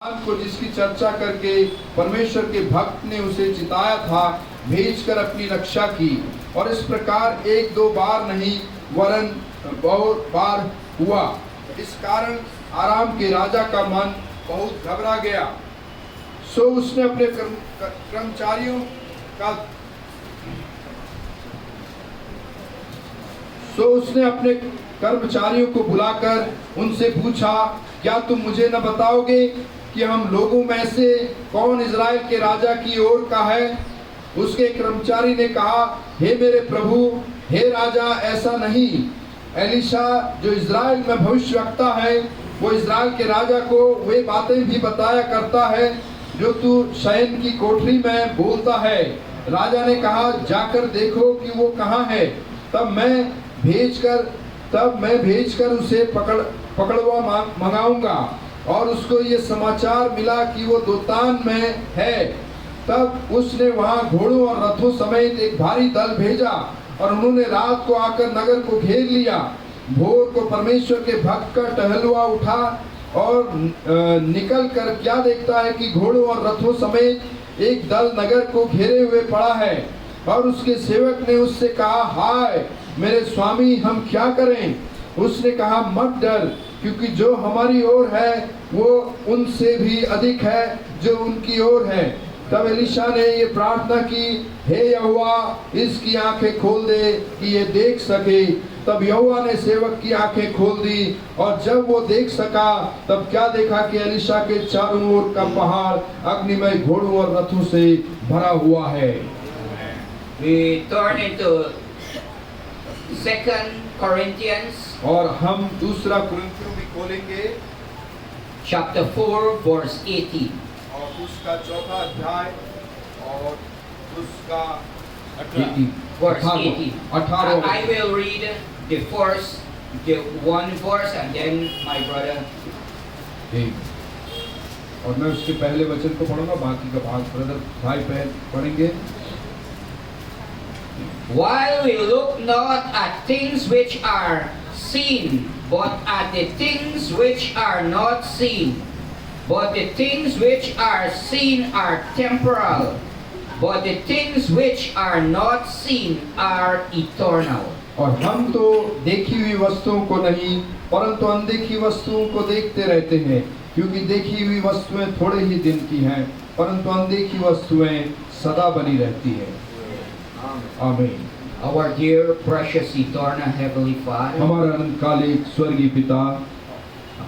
को जिसकी चर्चा करके परमेश्वर के भक्त ने उसे चिताया था, भेजकर अपनी रक्षा की। और इस प्रकार एक दो बार नहीं वरन बहुत बार हुआ। इस कारण आराम के राजा का मन बहुत घबरा गया। सो उसने अपने कर्मचारियों को बुलाकर उनसे पूछा, क्या तुम मुझे न बताओगे कि हम लोगों में से कौन इज़राइल के राजा की ओर का है? उसके कर्मचारी ने कहा, हे मेरे प्रभु, हे राजा, ऐसा नहीं। एलीशा जो इज़राइल में भविष्यवक्ता है, वो इज़राइल के राजा को वे बातें भी बताया करता है जो तू शयन की कोठरी में बोलता है। राजा ने कहा, जाकर देखो कि वो कहाँ है, तब मैं भेजकर उसे पकड़वा मंगाऊंगा। और उसको ये समाचार मिला कि वो दोतान में है। तब उसने वहां घोड़ों और रथों समेत एक भारी दल भेजा और उन्होंने रात को आकर नगर को घेर लिया। भोर को परमेश्वर के भक्त का टहलुआ उठा और निकल कर क्या देखता है कि घोड़ों और रथों समेत एक दल नगर को घेरे हुए पड़ा है। और उसके सेवक ने उससे कहा, हाय मेरे स्वामी, हम क्या करें? उसने कहा, मत डर, क्योंकि जो हमारी ओर है वो उनसे भी अधिक है जो उनकी ओर है। तब एलीशा ने ये प्रार्थना की, हे यहोवा, इसकी आंखें खोल दे कि ये देख सके। तब यहोवा ने सेवक की आंखें खोल दी, और जब वो देख सका तब क्या देखा कि एलीशा के चारों ओर का पहाड़ अग्निमय घोड़ों और रथों से भरा हुआ है। We turn into 2 Corinthians और हम दूसरा कुरिन्थियों में खोलेंगे, chapter 4 verse 18. और उसका चौथा अध्याय और उसका Verse 18. I will read the one verse and then my brother. और मैं उसके पहले वचन को पढ़ूंगा, बाकी का भाग ब्रदर भाई पढ़ेंगे। While we look not at things which are seen, but at the things which are not seen. But the things which are seen are temporal, but the things which are not seen are eternal. और हम तो देखी हुई वस्तुओं को नहीं, परंतु अनदेखी वस्तुओं को देखते रहते हैं, क्योंकि देखी हुई वस्तुएं थोड़े ही दिन की हैं, परंतु अनदेखी वस्तुएं सदा बनी रहती हैं। आमीन। Our dear, precious, eternal Heavenly Father, हमारा अनंतकालिक स्वर्गीय पिता,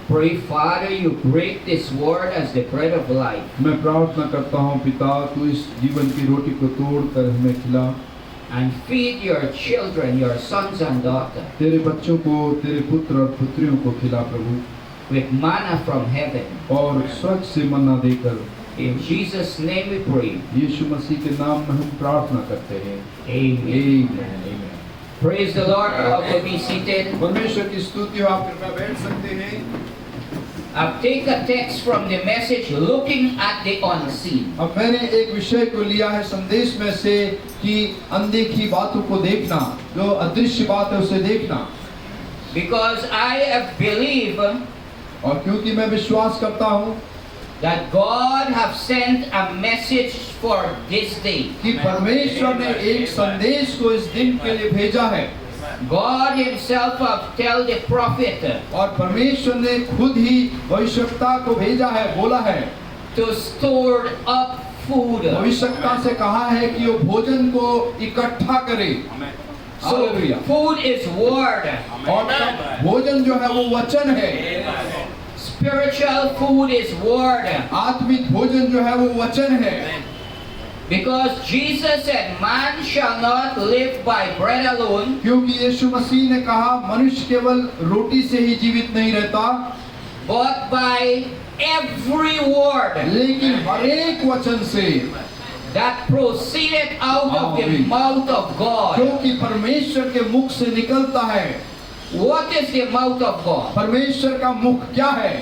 pray Father you break this word as the bread of life. मैं प्रार्थना करता हूँ पिता, तू इस जीवन की रोटी को तोड़कर हमें खिला and feed your children, your sons and daughters, तेरे बच्चों को, तेरे पुत्र और पुत्रियों को खिला प्रभु, with manna from heaven. और स्वर्ग से मन्ना देकर। In Jesus' name we pray. यीशु मसीह के नाम में हम प्रार्थना करते हैं। Amen. Amen. Praise the Lord. All will be seated. परमेश्वर की स्तुति हो, आप कृपया बैठ सकते हैं। I'll take a text from the message looking at the unseen. अब मैंने एक विषय को लिया है संदेश में से कि अनदेखी बातों को देखना, जो अदृश्य बात है उसे देखना। Because I believe और क्योंकि मैं विश्वास करता हूँ that God have sent a message for this day. कि परमेश्वर ने एक संदेश को इस दिन के लिए भेजा है। God himself have tell the prophet और परमेश्वर ने खुद ही भविष्यवक्ता को भेजा है, बोला है to store up food. भविष्यवक्ता से कहा है कि वो भोजन को इकट्ठा करे। So food is word. और भोजन जो है वो वचन है। Spiritual food is word. आत्मिक भोजन जो है वो वचन है। Because Jesus said, man shall not live by bread alone, क्योंकि यीशु मसीह ने कहा, मनुष्य केवल रोटी से ही जीवित नहीं रहता, but by every word लेकिन हर एक वचन से that proceeded out of the mouth of God. क्योंकि परमेश्वर के मुख से निकलता है। What is the mouth of God? परमेश्वर का मुख क्या है?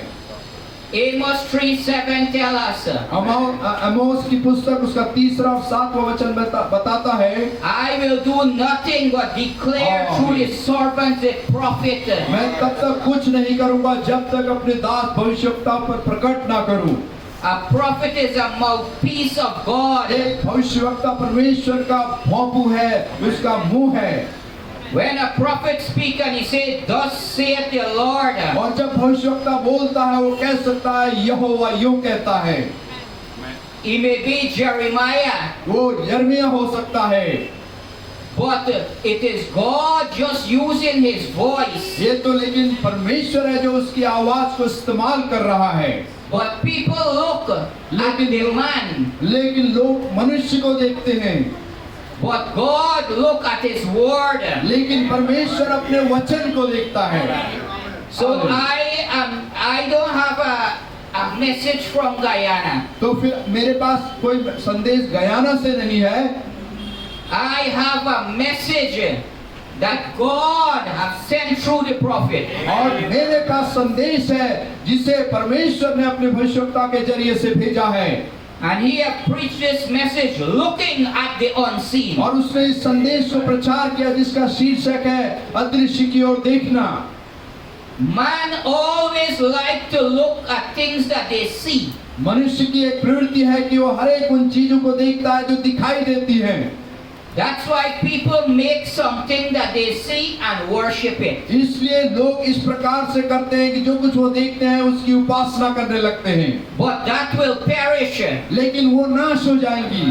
Amos 3:7 tell us, अमोस की पुस्तक उसका 3 और 7वां वचन बताता है, I will do nothing but declare through the servant the prophet. मैं तब तक कुछ नहीं करूंगा जब तक अपने दास भविष्यवक्ता पर प्रकट ना करूं। A prophet is a mouthpiece of God. एक भविष्यवक्ता परमेश्वर का भोंपू है, उसका मुंह है। When a prophet speaks and he says, "Thus saith the Lord," और जब भविष्यवक्ता बोलता है वो कह सकता है यहोवा यूं कहता है। he may be Jeremiah, वो यिर्मयाह हो सकता है। but it is God just using his voice. ये तो लेकिन परमेश्वर है जो उसकी आवाज को इस्तेमाल कर रहा है। But people look at the man, लेकिन लोग मनुष्य को देखते हैं, but God look at his word. लेकिन परमेश्वर अपने वचन को देखता है। So I don't have a message from Guyana. तो फिर मेरे पास कोई संदेश गयाना से नहीं है। I have a message that God has sent through the prophet. और मेरे पास संदेश है जिसे परमेश्वर ने अपने भविष्यवक्ता के जरिए से भेजा है। And he have preached this message looking at the unseen. और उसने इस संदेश को प्रचार किया जिसका शीर्षक है अदृश्य की ओर देखना। Man always like to look at things that they see. मनुष्य की एक प्रवृत्ति है कि वो हर एक उन चीजों को देखता है जो दिखाई देती हैं। That's why people make something that they see and worship it. इसलिए लोग इस प्रकार से करते हैं कि जो कुछ वो देखते हैं उसकी उपासना करने लगते हैं। But that will perish. लेकिन वो नाश हो जाएंगी।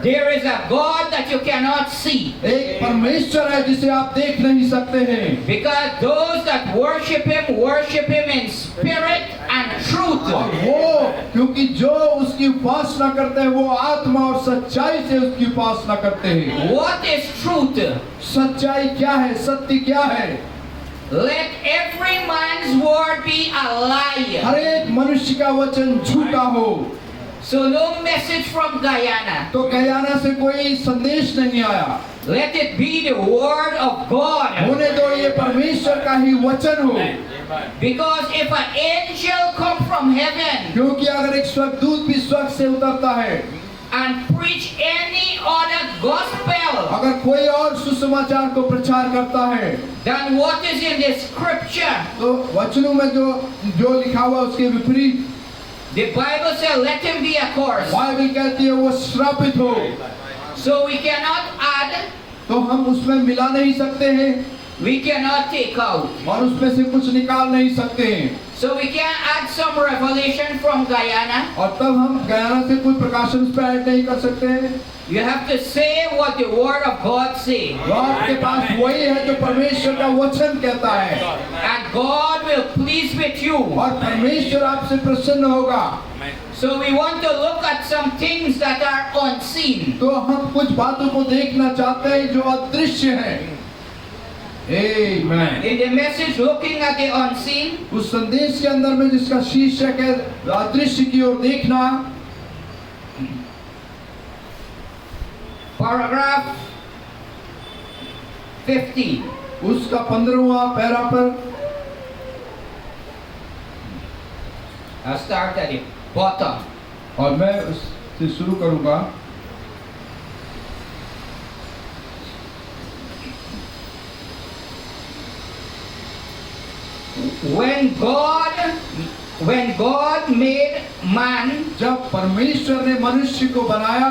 There is a God that you cannot see. एक परमेश्वर है जिसे आप देख नहीं सकते हैं। Because those that worship him in spirit and truth. और वो क्योंकि जो उसकी उपासना करते हैं वो आत्मा और सच्चाई से उसकी उपासना करते हैं। What is truth? सच्चाई क्या है? सत्य क्या है? Let every man's word be a lie. हर एक मनुष्य का वचन झूठा हो। So no message from Guyana. तो गयाना से कोई संदेश नहीं आया। Let it be the word of God. होने दो ये परमेश्वर का ही वचन हो। Because if an angel come from heaven क्योंकि अगर एक स्वर्गदूत भी स्वर्ग से उतरता है and preach any other gospel अगर कोई और सुसमाचार को प्रचार करता है than what is in the scripture, तो वचनों में जो लिखा हुआ उसके विपरीत the Bible says let him be accursed. Bible कहती है वो श्रापित हो। So we cannot add, तो हम उसमें मिला नहीं सकते हैं we cannot take out. और उसमें से कुछ निकाल नहीं सकते हैं। So we can add some revelation from Guyana. और तब हम गयाना से कोई प्रकाशन उस पर ऐड नहीं कर सकते हैं। You have to say what the word of God say. तो आपके पास वही है जो परमेश्वर का वचन कहता है And God will please with you. और परमेश्वर आपसे प्रसन्न होगा। So we want to look at some things that are unseen. तो हम कुछ बातों को देखना चाहते हैं जो अदृश्य हैं। Amen। In the message looking at the unseen, उस संदेश के अंदर में जिसका शीर्षक है अदृश्य की ओर देखना, paragraph 50. उसका 15वां पैरा पर I'll start at the bottom. और मैं उससे शुरू करूंगा। When God made man, जब परमेश्वर ने मनुष्य को बनाया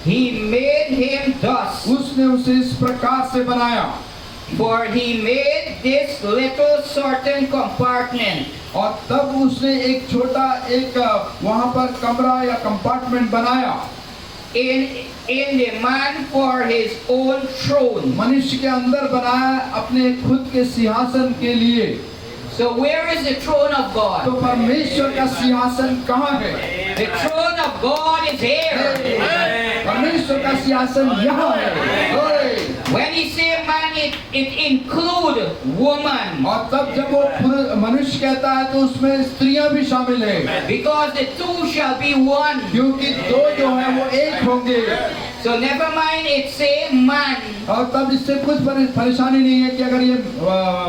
He made him thus. उसने उसे इस प्रकार से बनाया। For He made this little certain compartment. और तब उसने एक छोटा एक वहां पर कमरा या कंपार्टमेंट बनाया In the man for his own throne. मनुष्य के अंदर बनाया अपने खुद के सिंहासन के लिए। So where is the throne of तो God? परमेश्वर का सिंहासन कहाँ है? The throne of God is here. परमेश्वर का सिंहासन यहाँ है। When He say man, it include woman. और तब जब वो मनुष्य कहता है तो उसमें स्त्रियां भी शामिल है Because the two shall be one. क्योंकि दो जो है वो एक होंगे। So never mind it say man. और तब इससे कुछ परेशानी नहीं है कि अगर ये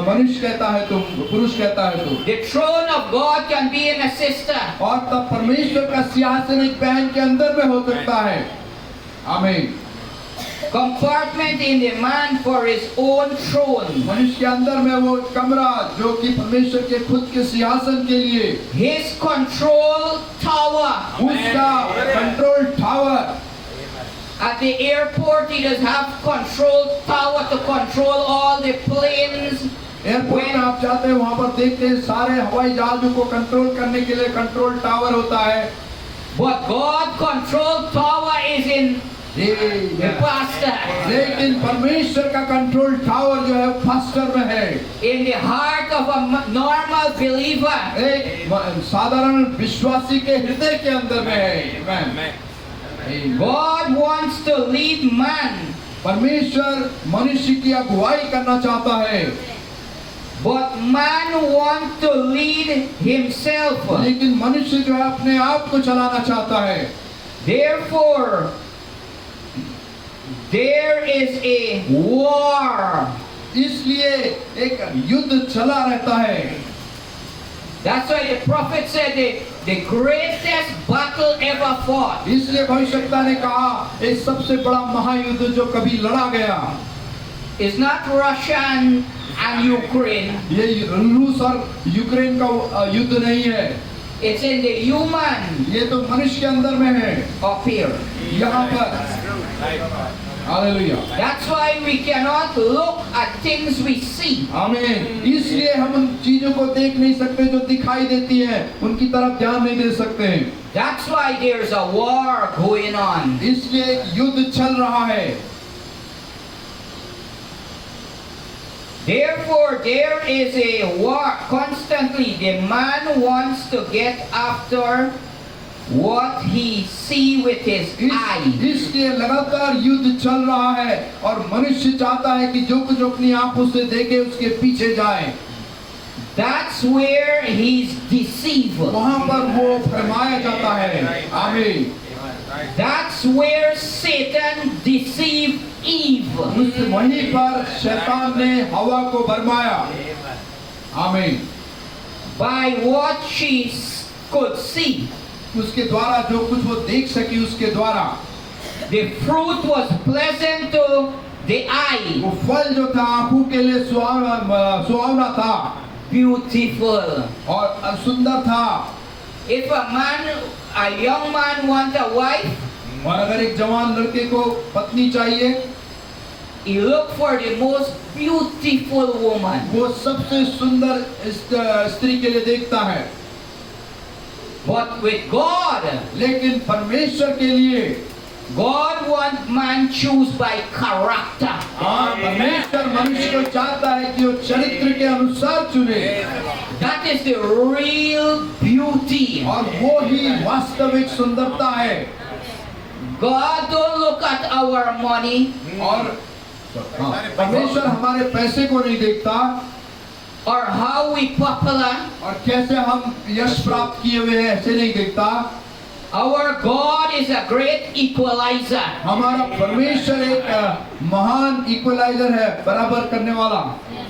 मनुष्य कहता है तो पुरुष कहता है तो। The throne of God can be in a sister. और तब परमेश्वर का सिंहासन एक बहन के अंदर में हो सकता है। आमीन। Compartment in the man for his own throne. मनुष्य के अंदर में वो कमरा जो कि परमेश्वर के खुद के सिंहासन के लिए His control tower. उसका control tower, At the airport, he does have control tower to control all the planes. Airport में आप जाते हैं वहां पर देखते हैं सारे हवाई जहाजों को कंट्रोल करने के लिए कंट्रोल टावर होता है। But God control tower is in the pastor, लेकिन परमेश्वर का कंट्रोल टावर जो है पास्टर में है, in the heart of a normal believer. एक साधारण विश्वासी के हृदय के अंदर में है। आमेन। God wants to lead man, परमेश्वर मनुष्य की अगुवाई करना चाहता है, but man wants to lead himself. लेकिन मनुष्य जो है अपने आप को चलाना चाहता है। Therefore, there is a war. इसलिए एक युद्ध चला रहता है। That's why the prophet said the greatest battle ever fought इसलिए भविष्यवक्ता ने कहा ये सबसे बड़ा महायुद्ध जो कभी लड़ा गया is not Russia and Ukraine. ये रूस और यूक्रेन का युद्ध नहीं है, It's in the human ये तो मनुष्य के अंदर में है, up here. यहाँ पर। Hallelujah. That's why we cannot look at things we see. आमीन। इसलिए हम उन चीजों को देख नहीं सकते जो दिखाई देती हैं, उनकी तरफ ध्यान नहीं दे सकते हैं। That's why there's a war going on. इसलिए एक युद्ध चल रहा है। Therefore, there is a war constantly. The man wants to get after what he see with his eye. इसलिए लगातार युद्ध चल रहा है और मनुष्य चाहता है कि जो कुछ अपनी आंखों से देखे उसके पीछे जाए। That's where he's deceived. वहां पर वो फरमाया जाता है। आमीन। That's where Satan deceived Eve. वहीं पर शैतान ने हवा को भरमाया। आमीन। By what she could see. उसके द्वारा जो कुछ वो देख सकी उसके द्वारा। The fruit was pleasant to the eye. वो फल जो था आंखों के लिए सुहावना था, Beautiful. और सुंदर था। If a young man want a wife, और अगर एक जवान लड़के को पत्नी चाहिए, he look for the most beautiful woman. वो सबसे सुंदर स्त्री के लिए देखता है। But with God, लेकिन परमेश्वर के लिए God want man choose by character. परमेश्वर मनुष्य को चाहता है कि वो चरित्र के अनुसार चुने। That is the real beauty. और वो ही वास्तविक सुंदरता है। God don't look at our money और परमेश्वर हमारे पैसे को नहीं देखता or how we popular. और कैसे हम यश प्राप्त किए हुए हैं ऐसे नहीं देखता। Our God is a great equalizer. हमारा परमेश्वर एक महान इक्वलाइजर है, बराबर करने वाला।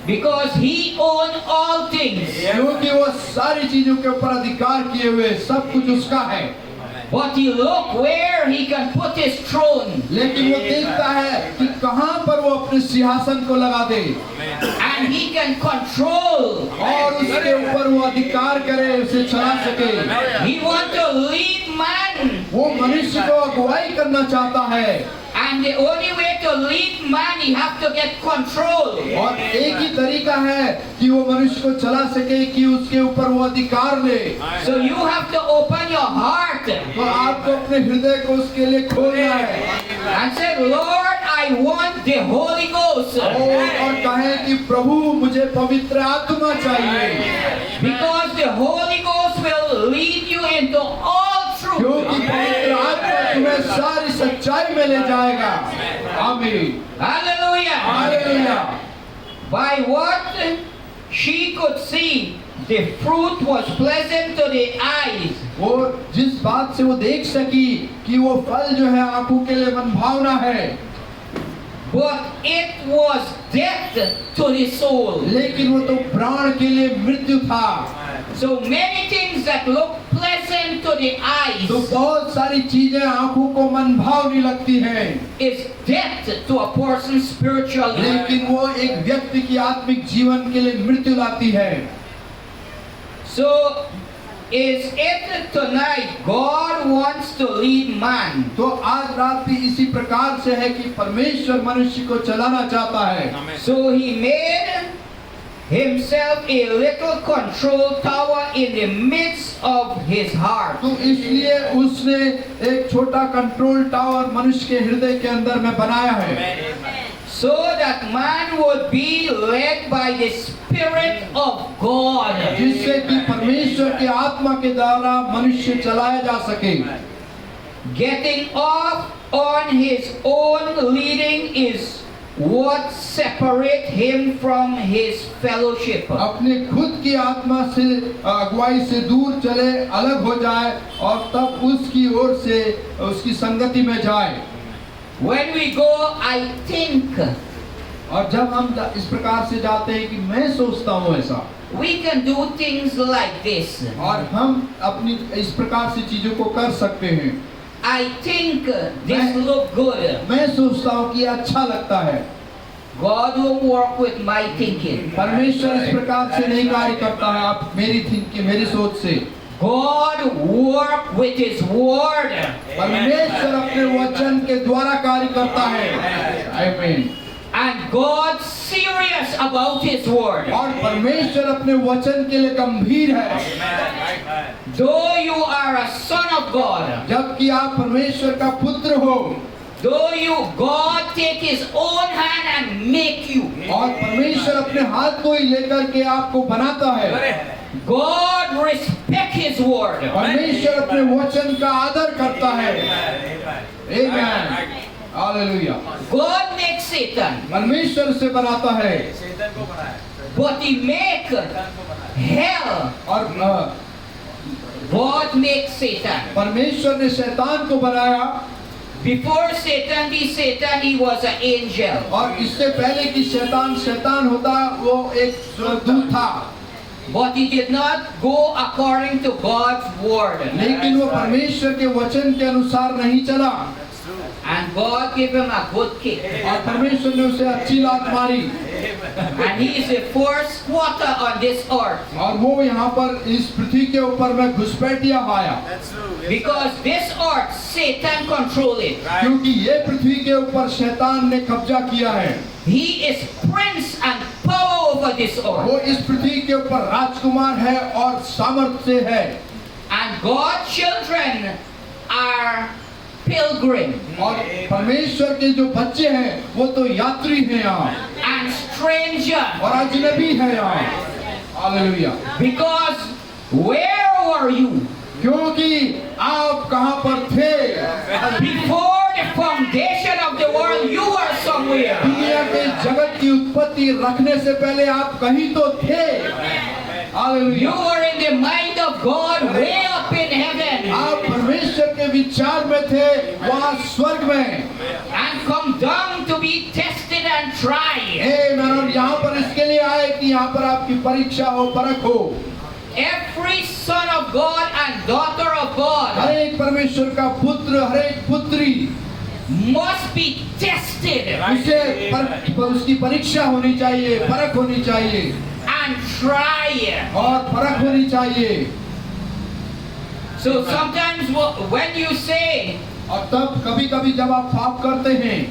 Because he own all things. क्योंकि वो सारी चीजों के ऊपर अधिकार किए हुए, सब कुछ उसका है। But he look where he can put his throne. लेकिन वो देखता है कि कहां पर वो अपने सिंहासन को लगा दे And he can control. और उसके ऊपर वो अधिकार करे, उसे चला सके। He want to lead man. वो मनुष्य को अगुवाई करना चाहता है। And the only way to lead man, he have to get control. और एक ही तरीका है कि वो मनुष्य को चला सके कि उसके ऊपर वो अधिकार ले। So you have to open your heart तो आपको अपने हृदय को उसके लिए खोलना है and say, Lord, I want the Holy Ghost. और कहें कि प्रभु मुझे पवित्र आत्मा चाहिए, Because the Holy Ghost will lead you into all truth. क्योंकि पवित्र आत्मा तुम्हें सारी सच्चाई में ले जाएगा। आमीन। Hallelujah. Hallelujah. By what she could see, the fruit was pleasant to the eyes. वो जिस बात से वो देख सकी कि वो फल जो है आंखों के लिए मनभावना है, But it was death to the soul. लेकिन वो तो प्राण के लिए मृत्यु था। So many things that look pleasant to the eyes तो बहुत सारी चीजें आंखों को मनभावनी लगती हैं, is death to a person spiritually. लेकिन वो एक व्यक्ति की आत्मिक जीवन के लिए मृत्यु लाती है। So is if tonight God wants to lead man, तो आज रात भी इसी प्रकार से है कि परमेश्वर मनुष्य को चलाना चाहता है। so he made himself a little control tower in the midst of his heart. तो इसलिए उसने एक छोटा कंट्रोल टावर मनुष्य के हृदय के अंदर में बनाया है, So that man would be led by the Spirit of God. जिससे कि परमेश्वर के आत्मा के द्वारा मनुष्य चलाया जा सके। Getting off on his own leading is what separate him from his fellowship. अपने खुद की आत्मा से अगुवाई से दूर चले, अलग हो जाए और तब उसकी ओर से उसकी संगति में जाए। When we go, I think, और जब हम इस प्रकार से जाते हैं कि मैं सोचता हूँ ऐसा, we can do things like this. और हम अपनी इस प्रकार से चीजों को कर सकते हैं। I think this look good. मैं सोचता हूँ कि अच्छा लगता है। God will work with my thinking. परमेश्वर इस प्रकार से नहीं कार्य करता है आप मेरी थिंकिंग, मेरी सोच से। God work with His word. परमेश्वर अपने वचन के द्वारा कार्य करता है। आमीन। And God serious about His word. और परमेश्वर अपने वचन के लिए गंभीर है। Though you are a son of God, जबकि आप परमेश्वर का पुत्र हो, though you God take His own hand and make you, और परमेश्वर अपने हाथ को ही लेकर के आपको बनाता है। God respect His word. परमेश्वर अपने वचन का आदर करता है। आमीन। हालेलुया। God makes Satan, परमेश्वर से बनाता है, but He make hell. और God makes Satan. परमेश्वर ने शैतान को बनाया, Before Satan be Satan, he was an angel. और इससे पहले कि शैतान शैतान होता वो एक स्वर्गदूत था, But he did not go according to God's word. लेकिन वो परमेश्वर के वचन के अनुसार नहीं चला, And God gave him a good kick. और परमेश्वर ने उसे अच्छी लात मारी, And he is the first squatter on this earth. और वो यहाँ पर इस पृथ्वी के ऊपर में घुसपैठिया पाया, Because this earth, Satan control it. क्योंकि ये पृथ्वी के ऊपर शैतान ने कब्जा किया है। He is prince and power over this earth. वो इस पृथ्वी के ऊपर राजकुमार है और सामर्थ्य है। And God's children are pilgrim और परमेश्वर के जो बच्चे हैं वो तो यात्री हैं यहाँ, and stranger. और अजनबी हैं यहाँ। Hallelujah. Because where were you क्योंकि आप कहाँ पर थे? before the foundation of the world? You were somewhere. दुनिया के जगत की उत्पत्ति रखने से पहले आप कहीं तो थे। You hallelujah. were in the mind of God, way up in heaven, आप परमेश्वर के विचार में थे, वहाँ स्वर्ग में। and come down to be tested and tried. आमीन। और यहाँ पर इसके लिए आए कि यहाँ पर आपकी परीक्षा हो, परख हो। Every son of God and daughter of God हर एक परमेश्वर का पुत्र, हर एक पुत्री must be tested उसे उसकी परीक्षा होनी चाहिए, परख होनी चाहिए, and tried. और परख होनी चाहिए। So sometimes when you say, और तब कभी कभी जब आप पाप करते हैं,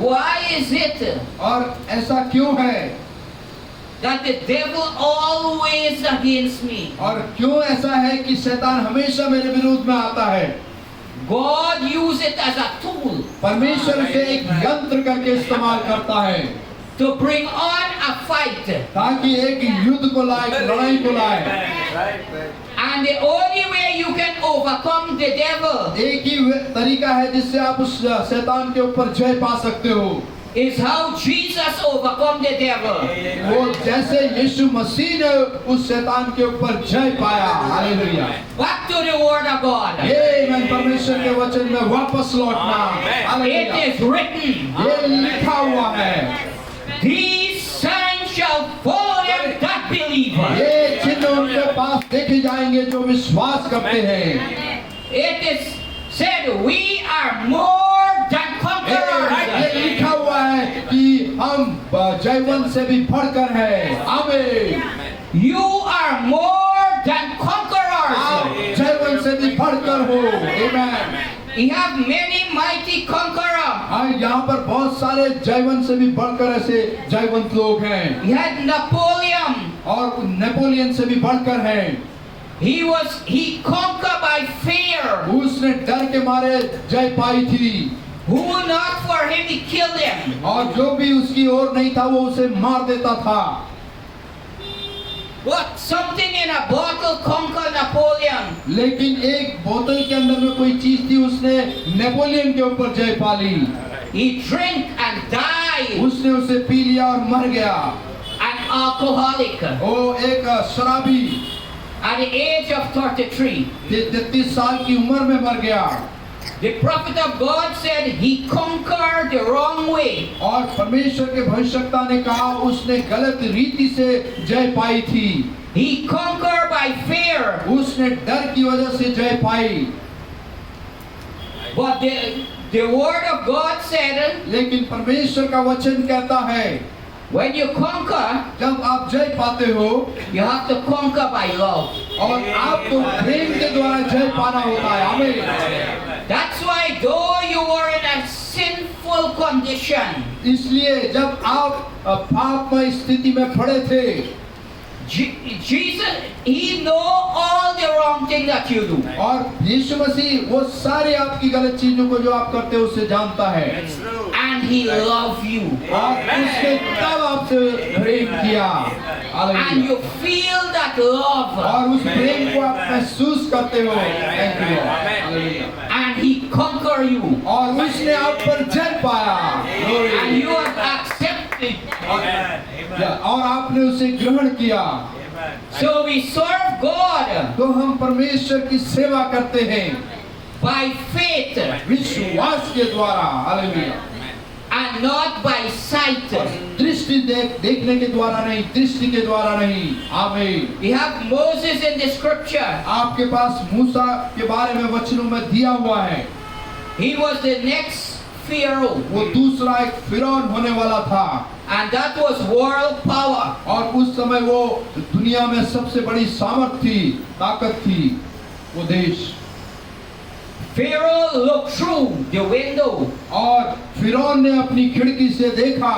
why is it और ऐसा क्यों है, that the devil always against me? और क्यों ऐसा है कि शैतान हमेशा मेरे विरोध में आता है? God use it as a tool परमेश्वर उसे एक यंत्र करके इस्तेमाल करता है, to bring on a fight. ताकि एक युद्ध को लाए, लड़ाई को लाए। And the only way you can overcome the devil एक ही तरीका है जिससे आप उस शैतान के ऊपर जय पा सकते हो, is how Jesus overcome the devil. वो जैसे यीशु मसीह ने उस शैतान के ऊपर जय पाया। Hallelujah. Back to the word of God. ये मैं परमेश्वर के वचन में वापस लौटना। It hallelujah. is written, ये लिखा हुआ है, these signs shall follow them that believe. ये चिन्ह उनके पास देखे जाएंगे जो विश्वास करते हैं। It is said we are more than ये conquerors. लिखा हुआ है कि हम जयवंत से भी बढ़कर हैं। आमीन। You are more than conquerors. आप बढ़कर हो। आमीन। He have many mighty conqueror. यहाँ पर बहुत सारे जयवंत से भी बढ़कर ऐसे जयवंत लोग हैं, He had Napoleon. और नेपोलियन से भी बढ़कर हैं। He conquered by fear. उसने डर के मारे जय पाई थी, Who not for him, he killed him. और जो भी उसकी ओर नहीं था वो उसे मार देता था। What? Something in a bottle conquered Napoleon. लेकिन एक बोतल के अंदर में कोई चीज थी, उसने नेपोलियन के ऊपर जय पा ली। He drank and died. उसने उसे पी लिया और मर गया। An alcoholic वो एक शराबी at the age of 33. 33 साल की उम्र में मर गया। The prophet of God said he conquered the wrong way. और परमेश्वर के भविष्यवक्ता ने कहा उसने गलत रीति से जय पाई थी। He conquered by fear. उसने डर की वजह से जय पाई। But the word of God said, लेकिन परमेश्वर का वचन कहता है, when you conquer, जब आप जय पाते हो you have to conquer by love. और आपको प्रेम के द्वारा जय पाना होता है। आमीन। That's why though you were in a sinful condition, इसलिए जब आप पापमय स्थिति में पड़े थे, Jesus, he know all the wrong thing that you do. और यीशु मसीह वो सारी आपकी गलत चीजों को जो आप करते हो उसे जानता है, And he love you. और उसने तब आपसे प्रेम किया। And hallelujah. you feel that love. और उस प्रेम को आप महसूस करते हो। Thank you, Lord. Hallelujah. And he conquer you. और उसने आप पर जय पाया। Glory। And you have accepted. और आपने उसे ग्रहण किया। So we serve God तो हम परमेश्वर की सेवा करते हैं by faith विश्वास के द्वारा। Hallelujah. and not by sight. दृष्टि देखने के द्वारा नहीं, दृष्टि के द्वारा नहीं। आमीन। We have Moses in the scripture. आपके पास मूसा के बारे में वचनों में दिया हुआ है। He was the next Pharaoh. वो दूसरा एक फिरौन होने वाला था, And that was world power. और उस समय वो दुनिया में सबसे बड़ी सामर्थ थी, ताकत थी वो देश। Pharaoh looked through the window और फिरौन ने अपनी खिड़की से देखा,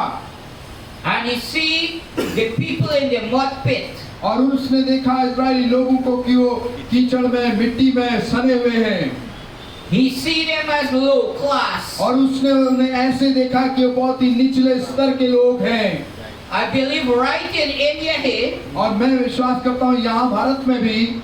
and he see the people in the mud pit. और उसने देखा इजरायली लोगों को कि वो कीचड़ में, मिट्टी में सने हुए हैं। He see them as low class. और उसने उन्हें ऐसे देखा कि वो बहुत ही निचले स्तर के लोग हैं। I believe right in India here, और मैं विश्वास करता हूँ यहाँ भारत में भी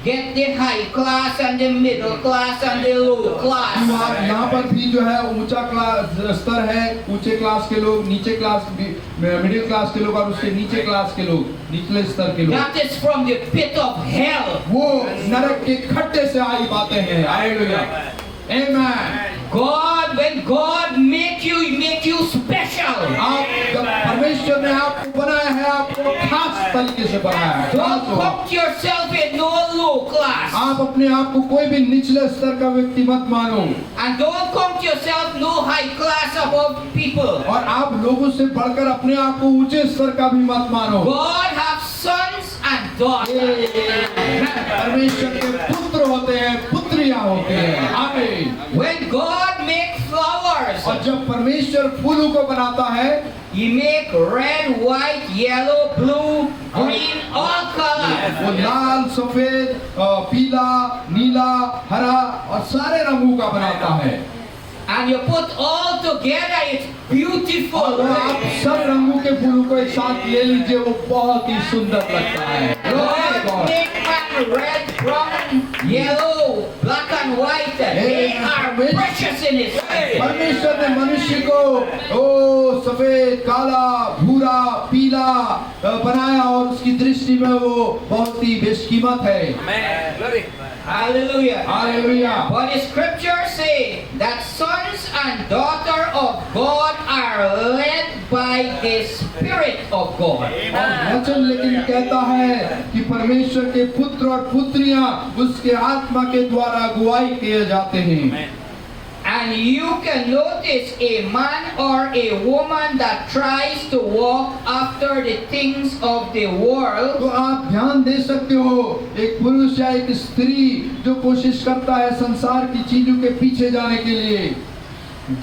get the high class and the middle class and the low class. यहाँ पर भी जो है ऊंचा क्लास स्तर है, ऊंचे क्लास के लोग, नीचे क्लास, मिडिल क्लास के लोग, और उससे नीचे क्लास के लोग, निचले स्तर के लोग। That is from the pit of hell. वो नरक के खड्डे से आई बातें हैं। हालेलुया। आमीन। God, when God make you special. आप जब परमेश्वर ने आपको बनाया है, आपको खास तरीके से बनाया है। Don't put yourself in no low class. आप अपने आप को कोई भी निचले स्तर का व्यक्ति मत मानो, And don't count yourself no high class above people. और आप लोगों से बढ़कर अपने आप को ऊंचे स्तर का भी मत मानो। God have sons and daughters. परमेश्वर के पुत्र होते हैं, पुत्रियां होती हैं। आमीन। When God make flowers, और जब परमेश्वर फूलों को बनाता है, He make red, white, yellow, blue, green, all colors. वो लाल, सफेद, पीला, नीला, हरा और सारे रंगों का बनाता है। And you put all together, it's beautiful. और आप सब रंगों के फूलों को एक साथ ले लीजिए, वो बहुत ही सुंदर लगता है। God make man red, brown, yellow, black and white. They are precious in His sight. परमेश्वर ने मनुष्य को ओ सफेद, काला, भूरा, पीला बनाया, और उसकी दृष्टि में वो बहुत ही बेशकीमत है। Hallelujah. Hallelujah. But the scripture say that sons and daughters of God are led by the Spirit of God. वचन लेकिन कहता है कि परमेश्वर के पुत्र और पुत्रियां उसके आत्मा के द्वारा अगुवाई किए जाते हैं। And you can notice a man or a woman that tries to walk after the things of the world, तो आप ध्यान दे सकते हो, एक पुरुष या एक स्त्री जो कोशिश करता है संसार की चीजों के पीछे जाने के लिए,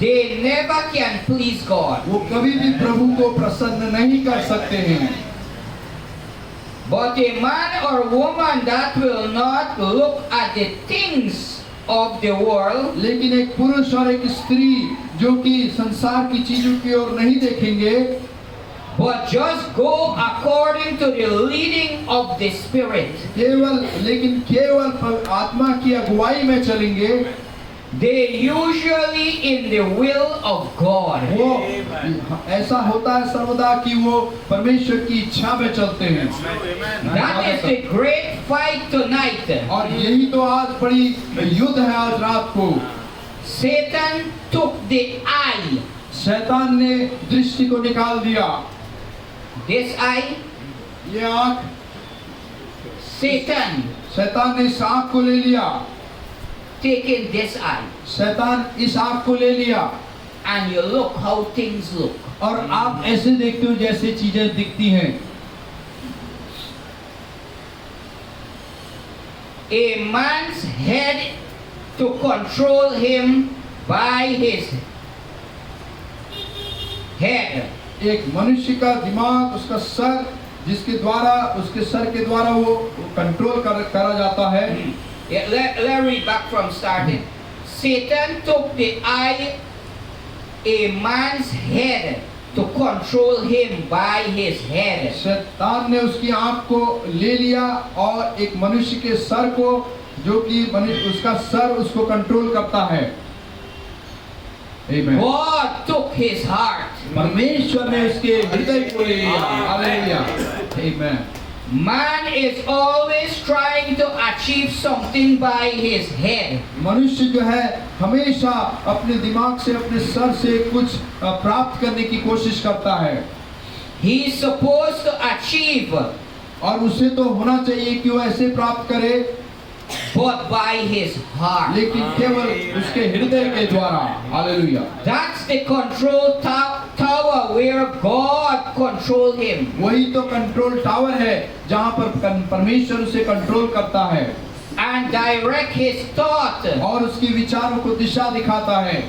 they never can please God. वो कभी भी प्रभु को प्रसन्न नहीं कर सकते हैं। But a man or woman that will not look at the things of the world, लेकिन एक पुरुष और एक स्त्री जो कि संसार की चीजों की ओर नहीं देखेंगे, but just go according to the leading of the Spirit, केवल आत्मा की अगुवाई में चलेंगे, they usually in the will of God. वो ऐसा होता है सर्वदा कि वो परमेश्वर की इच्छा में चलते हैं। That is the great fight tonight. और यही तो आज बड़ी युद्ध है आज रात को। Satan took the eye. शैतान ने दृष्टि को निकाल दिया। This eye, ये आँख, Satan शैतान ने इस आँख को ले लिया। taken this eye. शैतान इस आँख को ले लिया। And you look how things look. और आप ऐसे देखते हो जैसे चीजें दिखती हैं। A man's head to control him by his head. एक मनुष्य का दिमाग, उसका सर, जिसके द्वारा, उसके सर के द्वारा वो कंट्रोल करा जाता है। Yeah, let's read back from starting. Satan took the eye, a man's head, to control him by his head. शैतान ने उसकी आँख को ले लिया और एक मनुष्य के सर को, जो कि उसका सर उसको कंट्रोल करता है। Amen. God took his heart. परमेश्वर ने उसके हृदय को ले लिया। Hallelujah. Amen. Man is always trying to achieve something by his head. मनुष्य जो है हमेशा अपने दिमाग से, अपने सर से कुछ प्राप्त करने की कोशिश करता है। He is supposed to achieve, और उसे तो होना चाहिए कि वो ऐसे प्राप्त करे, but by his heart. लेकिन केवल उसके हृदय के द्वारा। Hallelujah. That's the control tower where God control him. वही तो कंट्रोल टावर है जहाँ पर परमेश्वर उसे कंट्रोल करता है And direct his thought, और उसकी विचारों को दिशा दिखाता है,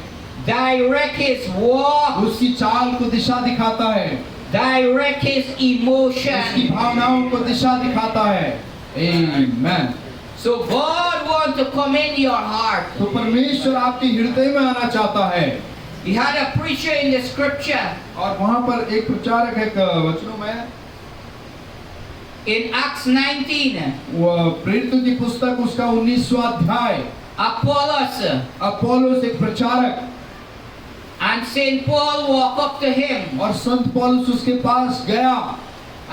direct his walk, उसकी चाल को दिशा दिखाता है, direct his उसकी emotion. भावनाओं को दिशा दिखाता है। Amen. So God wants to come in your heart. तो परमेश्वर आपके हृदय में आना चाहता है। He had a preacher in the scripture और वहाँ पर एक प्रचारक है वचनों में, in Acts 19. वो प्रेरितों की पुस्तक उसका 19वां अध्याय, Apollos अपोलोस एक प्रचारक, and Saint Paul walked up to him और संत पौलुस उसके पास गया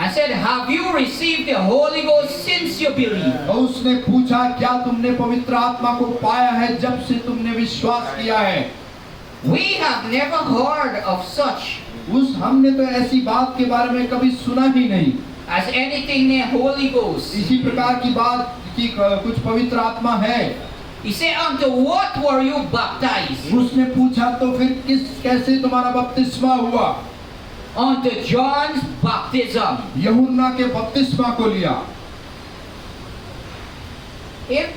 and said, "Have you received the Holy Ghost since you believe?" और उसने पूछा, क्या तुमने पवित्र आत्मा को पाया है जब से तुमने विश्वास किया है? We have never heard of such हमने तो ऐसी बात के बारे में कभी सुना ही नहीं। as anything named Holy Ghost. इसी प्रकार की बात की कुछ पवित्र आत्मा है। He said, "Unto what were you baptized?" उसने पूछा, तो फिर कैसे तुम्हारा बपतिस्मा हुआ? Unto John's baptism. यूहन्ना के बपतिस्मा को लिया। If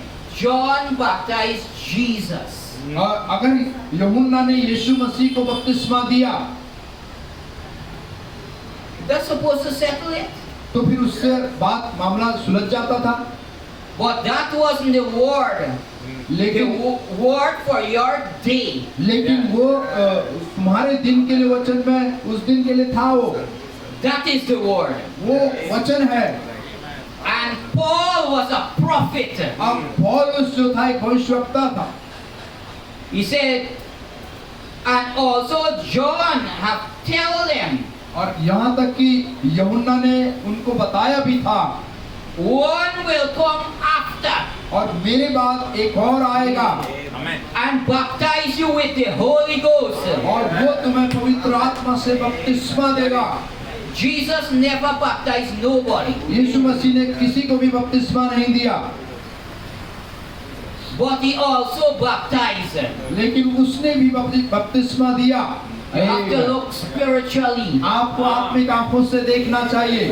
John baptized Jesus, अगर यूहन्ना ने यीशु मसीह को बपतिस्मा दिया, that's supposed to settle it. तो फिर उससे बात मामला सुलझ जाता था। But that wasn't the word. The लेकिन word for your day. लेकिन वो तुम्हारे दिन के लिए वचन में उस दिन के लिए था वो That is the word. वो वचन है। And Paul was a prophet. अब पौलुस जो था एक भविष्यवक्ता था। He said, and also John have tell them, और यहाँ तक कि यूहन्ना ने उनको बताया भी था, one will come after और मेरे बाद एक और आएगा and baptize you with the Holy Ghost. और वो तुम्हें पवित्र आत्मा से बपतिस्मा देगा। Jesus never baptized nobody. यीशु मसीह ने किसी को भी बपतिस्मा नहीं दिया। but he also baptized. लेकिन उसने भी बपतिस्मा दिया। You have to look spiritually, आपको आत्मिक आंखों से देखना चाहिए,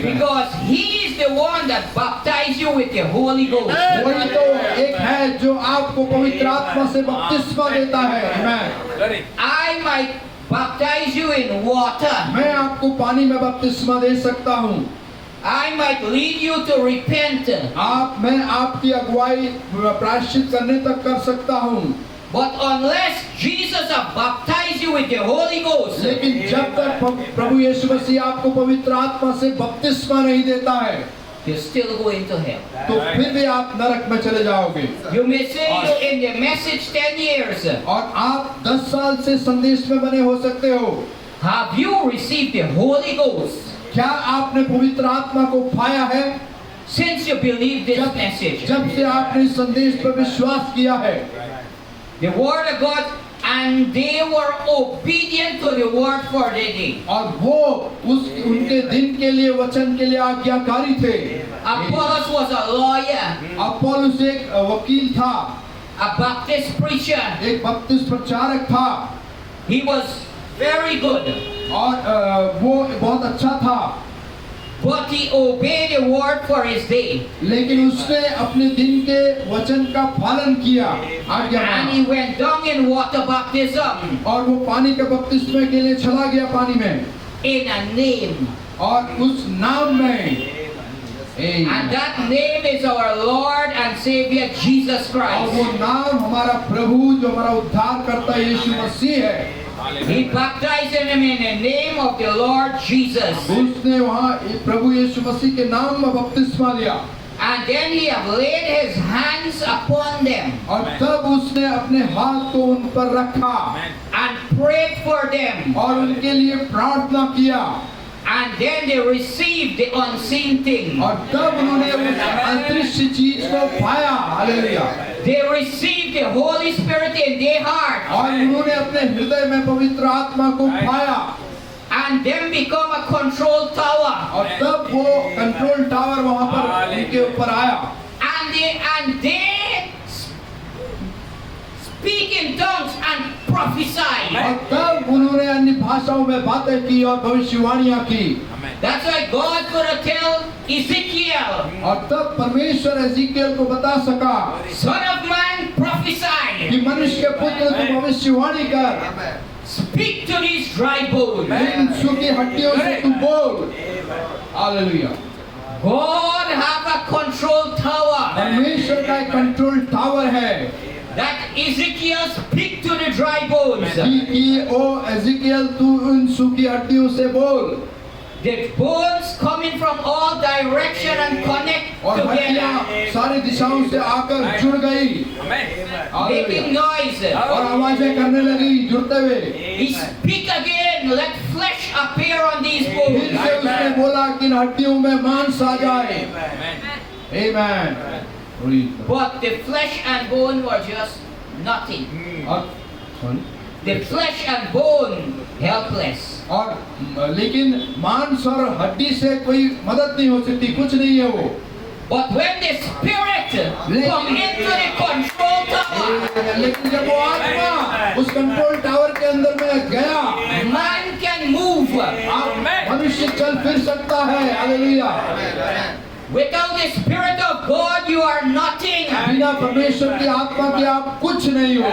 because he is the one that baptized you with the Holy Ghost. वही तो एक है जो आपको पवित्र आत्मा से बपतिस्मा देता है। Amen। I might baptize you in water. मैं आपको पानी में बपतिस्मा दे सकता हूँ। I might lead you to repent. मैं आपकी अगुवाई प्रायश्चित करने तक कर सकता हूँ। But unless Jesus have baptized you with the Holy Ghost, लेकिन जब तक प्रभु यीशु मसीह आपको पवित्र आत्मा से बपतिस्मा नहीं देता है, you're still going to hell. तो फिर भी आप नरक में चले जाओगे। You may say you're in the message 10 years. और आप 10 साल से संदेश में बने हो सकते हो। Have you received the Holy Ghost क्या आपने पवित्र आत्मा को पाया है? since you believed this message? जब से आपने इस संदेश पर विश्वास किया है। The word of God, and they were obedient to the word for the day. और वो उनके दिन के लिए, वचन के लिए आज्ञाकारी थे। Apollos was a lawyer, Apollos एक वकील था, a Baptist preacher. एक बपतिस्म प्रचारक था, He was very good, और वो बहुत अच्छा था। but he obeyed the word for his day, लेकिन उसने अपने दिन के वचन का पालन किया, आज्ञा and माना। he went down in water baptism और वो पानी के बपतिस्मे के लिए चला गया पानी में, in a name, और उस नाम में, and that name is our Lord and Savior Jesus और वो Christ. नाम हमारा प्रभु जो हमारा उद्धार करता यीशु मसीह है। He baptized him in the name of the Lord Jesus, उसने वहाँ प्रभु यीशु मसीह के नाम में बपतिस्मा लिया, and then he have laid his hands upon them और तब उसने अपने हाथ को उन पर रखा and prayed for them, और उनके लिए प्रार्थना किया, and then they received the unseen thing. और तब उन्होंने उस अदृश्य चीज को पाया। Hallelujah. They received the Holy Spirit in their heart, और उन्होंने अपने हृदय में पवित्र आत्मा को पाया, and then become a control tower. और तब वो कंट्रोल टावर वहां पर उनके ऊपर आया, And they speak in tongues and prophesy. और तब उन्होंने अन्य भाषाओं में बातें की और भविष्यवाणियां की। That's why God could have tell Ezekiel, और तब परमेश्वर एजिकियल को बता सका Son of man, prophesy. कि मनुष्य के पुत्र तू भविष्यवाणी कर, Speak to these dry bones. इन सूखी हड्डियों से तू बोल। Hallelujah. God have a control tower परमेश्वर का एक कंट्रोल टावर है that Ezekiel speak to the dry bones. कि ओ एजिकियल तू इन सूखी हड्डियों से बोल, The bones coming from all direction and connect और हड्डियां together, सारी दिशाओं से आकर जुड़ गई, making noise. और आवाजें करने लगी जुड़ते हुए। He speak again, let flesh appear on these फिर bones. से उसने बोला कि इन हड्डियों में मांस आ जाए। आमीन। But the flesh and bone were just nothing. और The flesh and bone helpless. और लेकिन मांस और हड्डी से कोई मदद नहीं हो सकती, कुछ नहीं है वो। But when the spirit come into the control tower, लेकिन जब वो आत्मा उस कंट्रोल टावर के अंदर में गया, man can move. मनुष्य चल फिर सकता है। Hallelujah. Without the Spirit of God, you are nothing. बिना परमेश्वर की आत्मा के आप कुछ नहीं हो।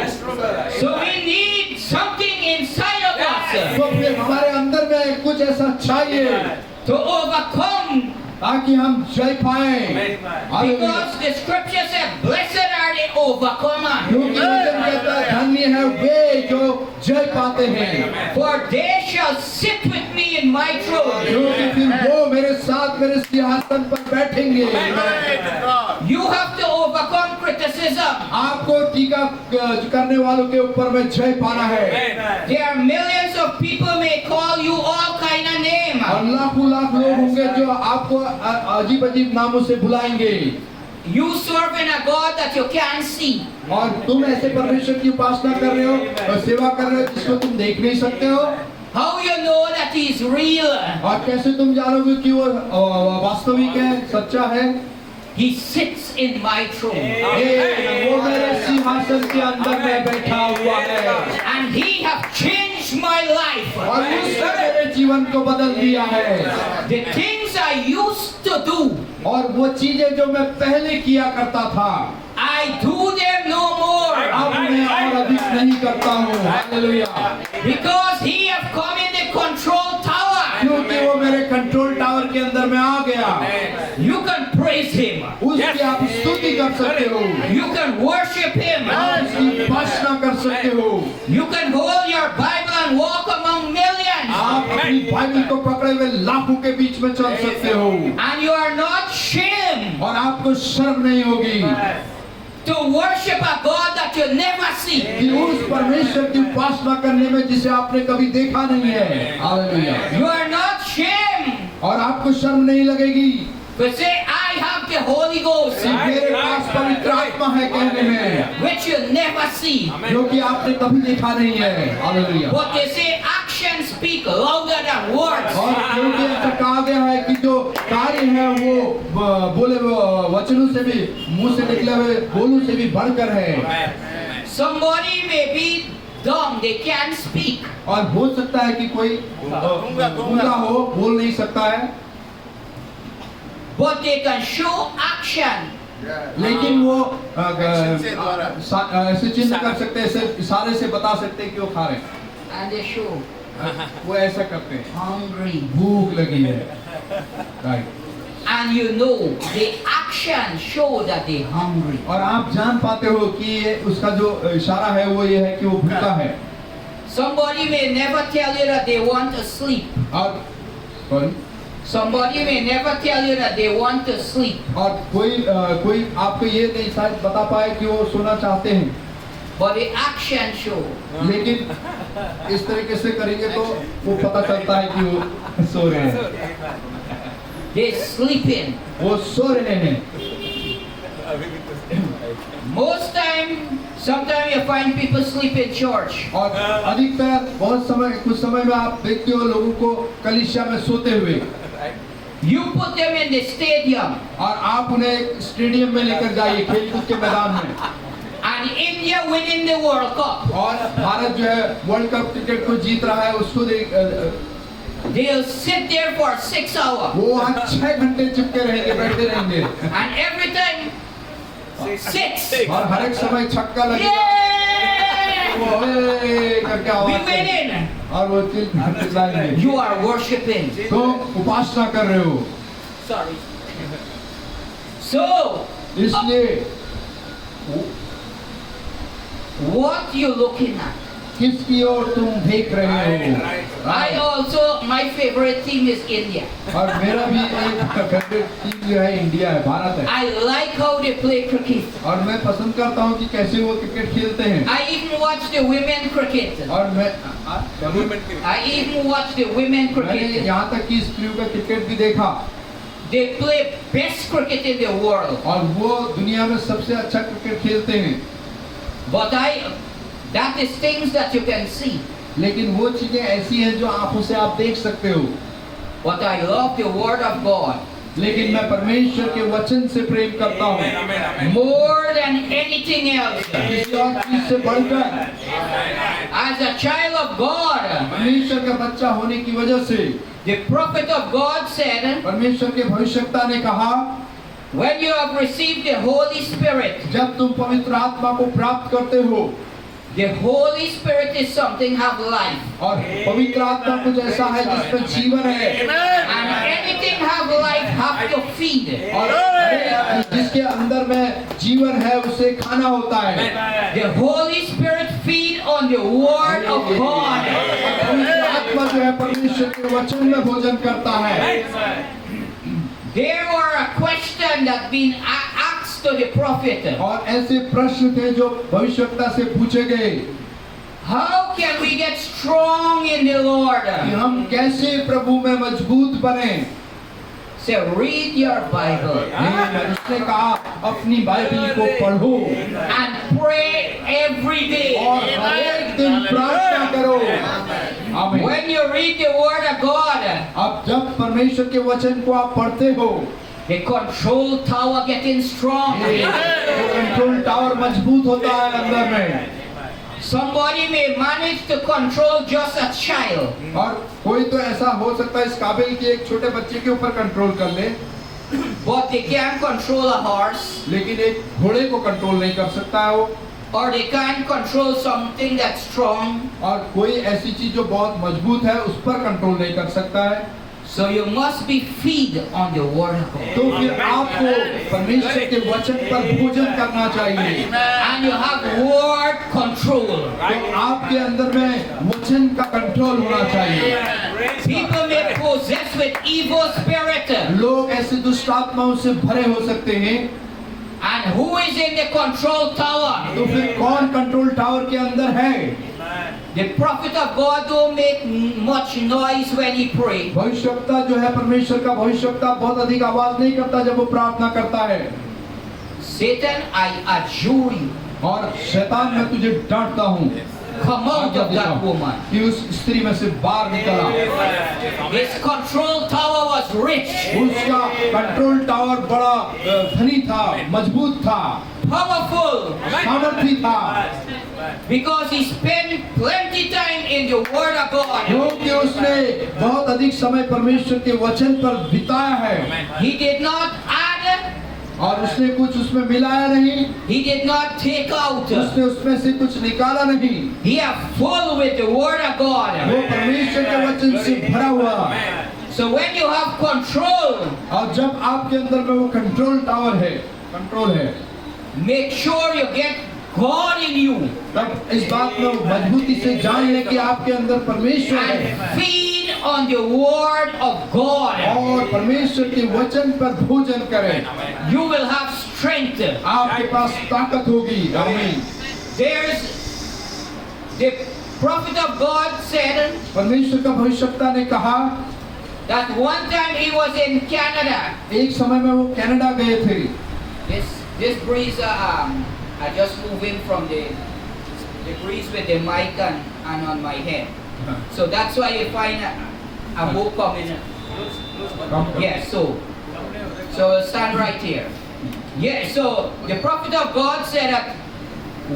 So we need something inside of us तो फिर हमारे अंदर में कुछ ऐसा चाहिए to overcome. ताकि हम जय पाए। Because the scripture said, "Blessed are the overcomer, क्योंकि वचन कहता है धन्य है वे जो जय पाते हैं, for they shall sit with me in my throne." क्योंकि फिर वो मेरे साथ मेरे सिंहासन पर बैठेंगे। You have to overcome criticism. आपको टीका करने वालों के ऊपर में जय पाना है। There are millions of people may call you all kind of name. और लाखों लाख लोग होंगे जो आपको अजीब अजीब नामों से बुलाएंगे। You serve in a God that you can't see. और तुम ऐसे परमेश्वर की उपासना कर रहे हो और सेवा कर रहे हो जिसको तुम देख नहीं सकते हो। How you know that He is real? और कैसे तुम जानोगे कि वो वास्तविक है, सच्चा है? He sits in my throne. वो मेरे सिंहासन के अंदर में बैठा हुआ है And He have changed my life. और उसने मेरे जीवन को बदल दिया है। The things I used to do, और वो चीजें जो मैं पहले किया करता था I do them no more. अब मैं और अधिक नहीं करता हूँ। Hallelujah. Because He have come in the control tower. क्योंकि वो मेरे कंट्रोल टावर के अंदर में आ गया। You can praise Him. उसकी आप स्तुति कर सकते हो, You can worship Him. आप उसकी उपासना कर सकते हो। You can hold your Bible and walk among millions. आप अपनी बाइबल को पकड़े हुए लाखों के बीच में चल सकते हो And you are not ashamed और आपको शर्म नहीं होगी to worship a God that you never see. कि उस परमेश्वर की उपासना करने में जिसे आपने कभी देखा नहीं है। Hallelujah. You are not ashamed और आपको शर्म नहीं लगेगी to say, I have the Holy Ghost, कि मेरे पास पवित्र आत्मा है कहने में, which you never see. जो कि आपने कभी देखा नहीं है। Hallelujah. But they say actions speak louder than words. और क्योंकि ऐसा कहा गया है कि जो कार्य है वो बोले वचनों से भी, मुंह से निकले हुए बोलों से भी बढ़कर है। Somebody may be dumb, they can't speak. और हो सकता है कि कोई गूंगा हो, बोल नहीं सकता है, But they can show action. लेकिन वो ऐसे चिन्ह कर सकते हैं, ऐसे इशारे से बता सकते हैं कि वो खा रहे हैं। And they show वो ऐसा करते हैं, hungry. भूख लगी है। Right. And you know the action show that they hungry. और आप जान पाते हो कि ये उसका जो इशारा है वो ये है कि वो भूखा है। Somebody may never tell you that they want to sleep. और sorry? Somebody may never tell you that they want to sleep. और कोई आपको ये नहीं शायद बता पाए कि वो सोना चाहते हैं, But the action show. लेकिन इस तरीके से करेंगे तो वो पता चलता है कि वो सो रहे हैं, They sleeping. वो सो रहे हैं। Most time, sometimes you find people sleep in church. और अधिकतर बहुत समय कुछ समय में आप देखते हो लोगों को कलीसिया में सोते हुए, You put them in the stadium. और आप उन्हें स्टेडियम में लेकर जाइए, खेलकूद के मैदान में, And India winning the World Cup. और भारत जो है वर्ल्ड कप क्रिकेट को जीत रहा है उसको They'll sit there for 6 hours. वो वहाँ 6 घंटे चिपके रहेंगे, बैठे रहेंगे, And every time, 6. और हर एक समय छक्का लगेगा, Yeah! वो ओए करके We आवाज से, winning. और वो चिल्लाएंगे। You are worshiping. तुम उपासना कर रहे हो, Sorry. So, इसलिए what you looking at? किसकी ओर तुम देख रहे हो? I also, my favorite team is India. और मेरा भी एक फेवरेट टीम जो है इंडिया है, भारत है, I like how they play cricket. और मैं पसंद करता हूँ कि कैसे वो क्रिकेट खेलते हैं। I even watch the women cricket. और मैं I even watch the women मैंने cricket. यहाँ तक कि स्त्रियों का क्रिकेट भी देखा, They play best cricket in the world. और वो दुनिया में सबसे अच्छा क्रिकेट खेलते हैं। But that is things that you can see. लेकिन वो चीजें ऐसी हैं जो आंखों से आप देख सकते हो। But I love the word of God लेकिन मैं परमेश्वर के वचन से प्रेम करता हूँ, more than anything else. किसी और चीज से बढ़कर। As a child of God, परमेश्वर का बच्चा होने की वजह से the prophet of God said, परमेश्वर के भविष्यवक्ता ने कहा, when you have received the Holy Spirit, जब तुम पवित्र आत्मा को प्राप्त करते हो, the Holy Spirit is something have life. और पवित्र आत्मा कुछ ऐसा है जिसमें जीवन है, And anything have life have to feed. और जिसके अंदर में जीवन है उसे खाना होता है। The Holy Spirit feed on the word of God. पवित्र आत्मा जो है परमेश्वर के वचन में भोजन करता है। There were a question that been asked to the prophet. और ऐसे प्रश्न थे जो भविष्यवक्ता से पूछे गए How can we get strong in the Lord? कि हम कैसे प्रभु में मजबूत बने। So read your Bible उसने कहा अपनी बाइबल को पढ़ो and pray every day. और हर एक दिन प्रार्थना करो। आमीन। When you read the word of God, अब जब परमेश्वर के वचन को आप पढ़ते हो, the control tower getting strong. Control tower मजबूत होता है अंदर में। Somebody may manage to control just a child, और कोई तो ऐसा हो सकता है इस काबिल कि एक छोटे बच्चे के ऊपर कंट्रोल कर ले, but they can't control a horse, लेकिन एक घोड़े को कंट्रोल नहीं कर सकता है वो। or they can't control something that's strong. और कोई ऐसी चीज जो बहुत मजबूत है उस पर कंट्रोल नहीं कर सकता है। So you must be feed on the word of God. तो फिर आपको परमेश्वर के वचन पर भोजन करना चाहिए, And you have word control. तो आपके अंदर में वचन का कंट्रोल होना चाहिए। People may possess with evil spirit. लोग ऐसे दुष्ट आत्माओं से भरे हो सकते हैं, And who is in the control tower? तो फिर कौन कंट्रोल टावर के अंदर है? The prophet of God don't make much noise when he pray. भविष्यवक्ता जो है, परमेश्वर का भविष्यवक्ता बहुत अधिक आवाज नहीं करता जब वो प्रार्थना करता है। Satan, I adjure you, और शैतान, मैं तुझे डांटता हूँ come out of that woman. कि उस स्त्री में से बाहर निकला। His control tower was rich, उसका कंट्रोल टावर बड़ा धनी था, मजबूत था, powerful, सामर्थी था, because he spent plenty time in the word of God. क्योंकि उसने बहुत अधिक समय परमेश्वर के वचन पर बिताया है। He did not add, और उसने कुछ उसमें मिलाया नहीं, he did not take out. उसने उसमें से कुछ निकाला नहीं। He is full with the word of वो God. परमेश्वर के वचन से भरा हुआ। So when you have control, और जब आपके अंदर में वो कंट्रोल टावर है, कंट्रोल है, make sure you get God in you तब इस बात में मजबूती से जान ले कि आपके अंदर परमेश्वर है, and feed on the word of God. और परमेश्वर के वचन पर भोजन करें। You will have strength. आपके पास ताकत होगी। आमीन। There's the prophet of God said परमेश्वर का भविष्यवक्ता ने कहा, that one time he was in Canada. एक समय में वो कनाडा गए थे। This breeze, I just move in from the breeze with the mic and on my head. So that's why you find a book coming. Yes, so stand right here. Yeah, so the prophet of God said that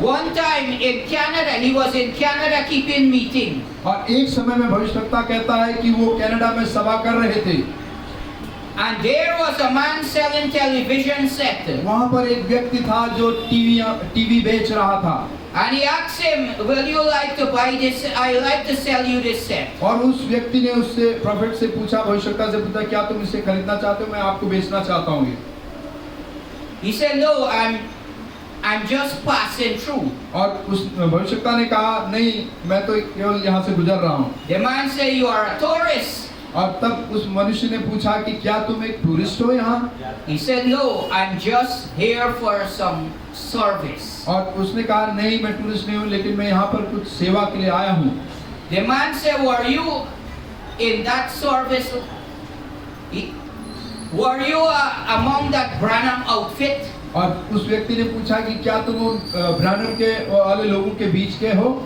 one time in Canada, he was in Canada keeping meeting. और एक समय में भविष्यवक्ता कहता है कि वो Canada में सभा कर रहे थे। And there was a man selling television set. वहाँ पर एक व्यक्ति था जो टीवी बेच रहा था। And he asked him, will you like to buy this? I like to sell you this set. और उस व्यक्ति ने उससे प्रॉफिट से पूछा, भविष्यवक्ता से पूछा, क्या तुम इसे खरीदना चाहते हो? मैं आपको बेचना चाहता हूँ ये। He said, no, I'm just passing through. और उस भविष्यवक्ता ने कहा, नहीं, मैं तो केवल यहाँ से गुजर रहा हूँ। The man said, you are a tourist. और तब उस मनुष्य ने पूछा कि क्या तुम एक टूरिस्ट हो यहाँ? He said, no, I'm just here for some service. और उसने कहा, नहीं, मैं टूरिस्ट नहीं हूँ, लेकिन मैं यहाँ पर कुछ सेवा के लिए आया हूँ। The man said, were you in that service? Were you among that Branham outfit? और उस व्यक्ति ने पूछा कि क्या तुम ब्राह्मण के वाले लोगों के बीच के हो?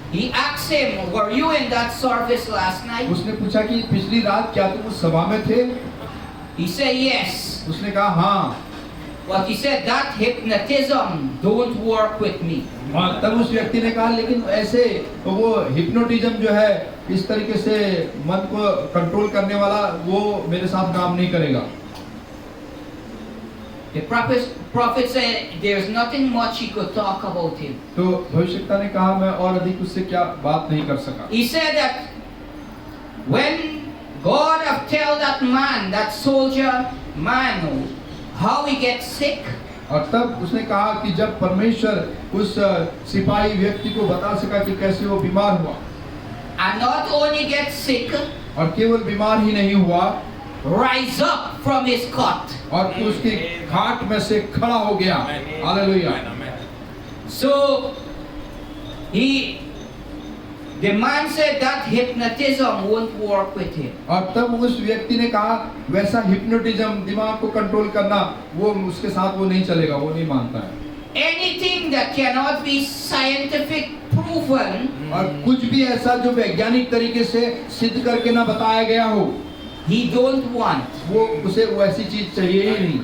He asked him, were you in that service last night? उसने पूछा कि पिछली रात क्या तुम उस सभा में थे? He said, yes. उसने कहा, हाँ। But he said, that hypnotism don't work with me. और तब उस व्यक्ति ने कहा, लेकिन ऐसे वो हिप्नोटिज्म जो है, इस तरीके से मन को कंट्रोल करने वाला, वो मेरे साथ काम नहीं करेगा। The prophet said, there's nothing much he could talk about him. तो भविष्यवक्ता ने कहा, मैं और अधिक उससे क्या बात नहीं कर सका। He said that when God have tell that man, that soldier man, how he gets sick. और तब उसने कहा कि जब परमेश्वर उस सिपाही व्यक्ति को बता सका कि कैसे वो बीमार हुआ, And not only get sick, और केवल बीमार ही नहीं हुआ, rise up from his cot. और उसके खाट में से खड़ा हो गया। Hallelujah. So the man said that hypnotism won't work with him. और तब उस व्यक्ति ने कहा, वैसा हिप्नोटिज्म, दिमाग को कंट्रोल करना, वो उसके साथ वो नहीं चलेगा, वो नहीं मानता है। Anything that cannot be scientific proven, और कुछ भी ऐसा जो वैज्ञानिक तरीके से सिद्ध करके ना बताया गया हो, he don't want. वो उसे वो ऐसी चीज चाहिए ही नहीं।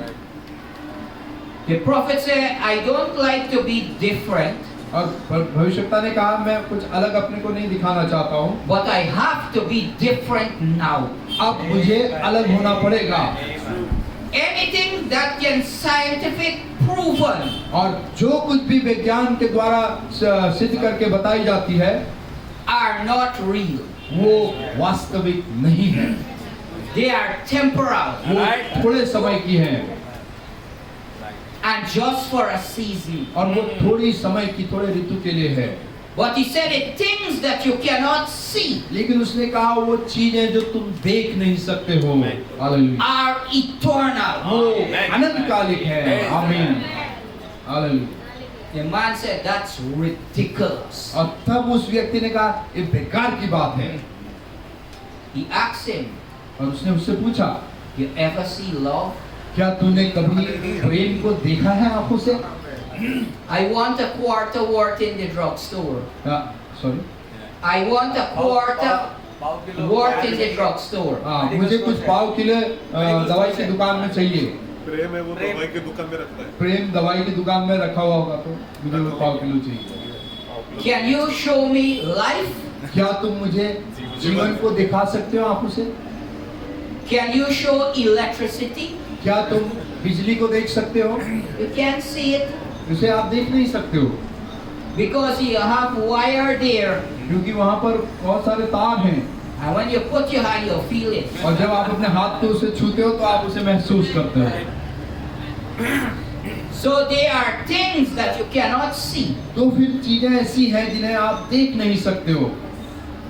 The prophet said, I don't like to be different, और भविष्यवक्ता ने कहा मैं कुछ अलग अपने को नहीं दिखाना चाहता हूँ, but I have to be different now. अब मुझे अलग होना पड़ेगा। Anything that can scientific proven और जो कुछ भी विज्ञान के द्वारा सिद्ध करके बताई जाती है are not real. वो वास्तविक नहीं है, They are temporal वो थोड़े समय की है and just for a season. और वो थोड़ी समय की, थोड़े ऋतु के लिए है। But he said it things that you cannot see लेकिन उसने कहा वो चीजें जो तुम देख नहीं सकते हो, हालेलुया, are eternal. वो अनंतकालिक है। आमीन, hallelujah. The man said that's ridiculous. और तब उस व्यक्ति ने कहा ये बेकार की बात है। He asked him, और उसने उससे पूछा you ever see love? क्या तूने कभी प्रेम को देखा है आंखों से? I want a quarter worth in the drugstore. Sorry, I want a quarter worth in the drugstore. मुझे कुछ पाव किलो दवाई की दुकान में चाहिए। प्रेम है वो दवाई की दुकान में रखता है। प्रेम दवाई की दुकान में रखा हुआ होगा, तो मुझे वो पाव किलो चाहिए। Can you show me life? क्या तुम मुझे जीवन को दिखा सकते हो आंखों से? Can you show electricity? क्या तुम बिजली को देख सकते हो? You can't see it उसे आप देख नहीं सकते हो, because you have wire there. क्योंकि वहाँ पर बहुत सारे तार हैं, And when you put your hand, you feel it. और जब आप अपने हाथ को उसे छूते हो तो आप उसे महसूस करते हो। So they are things that you cannot see, तो फिर चीजें ऐसी हैं जिन्हें आप देख नहीं सकते हो,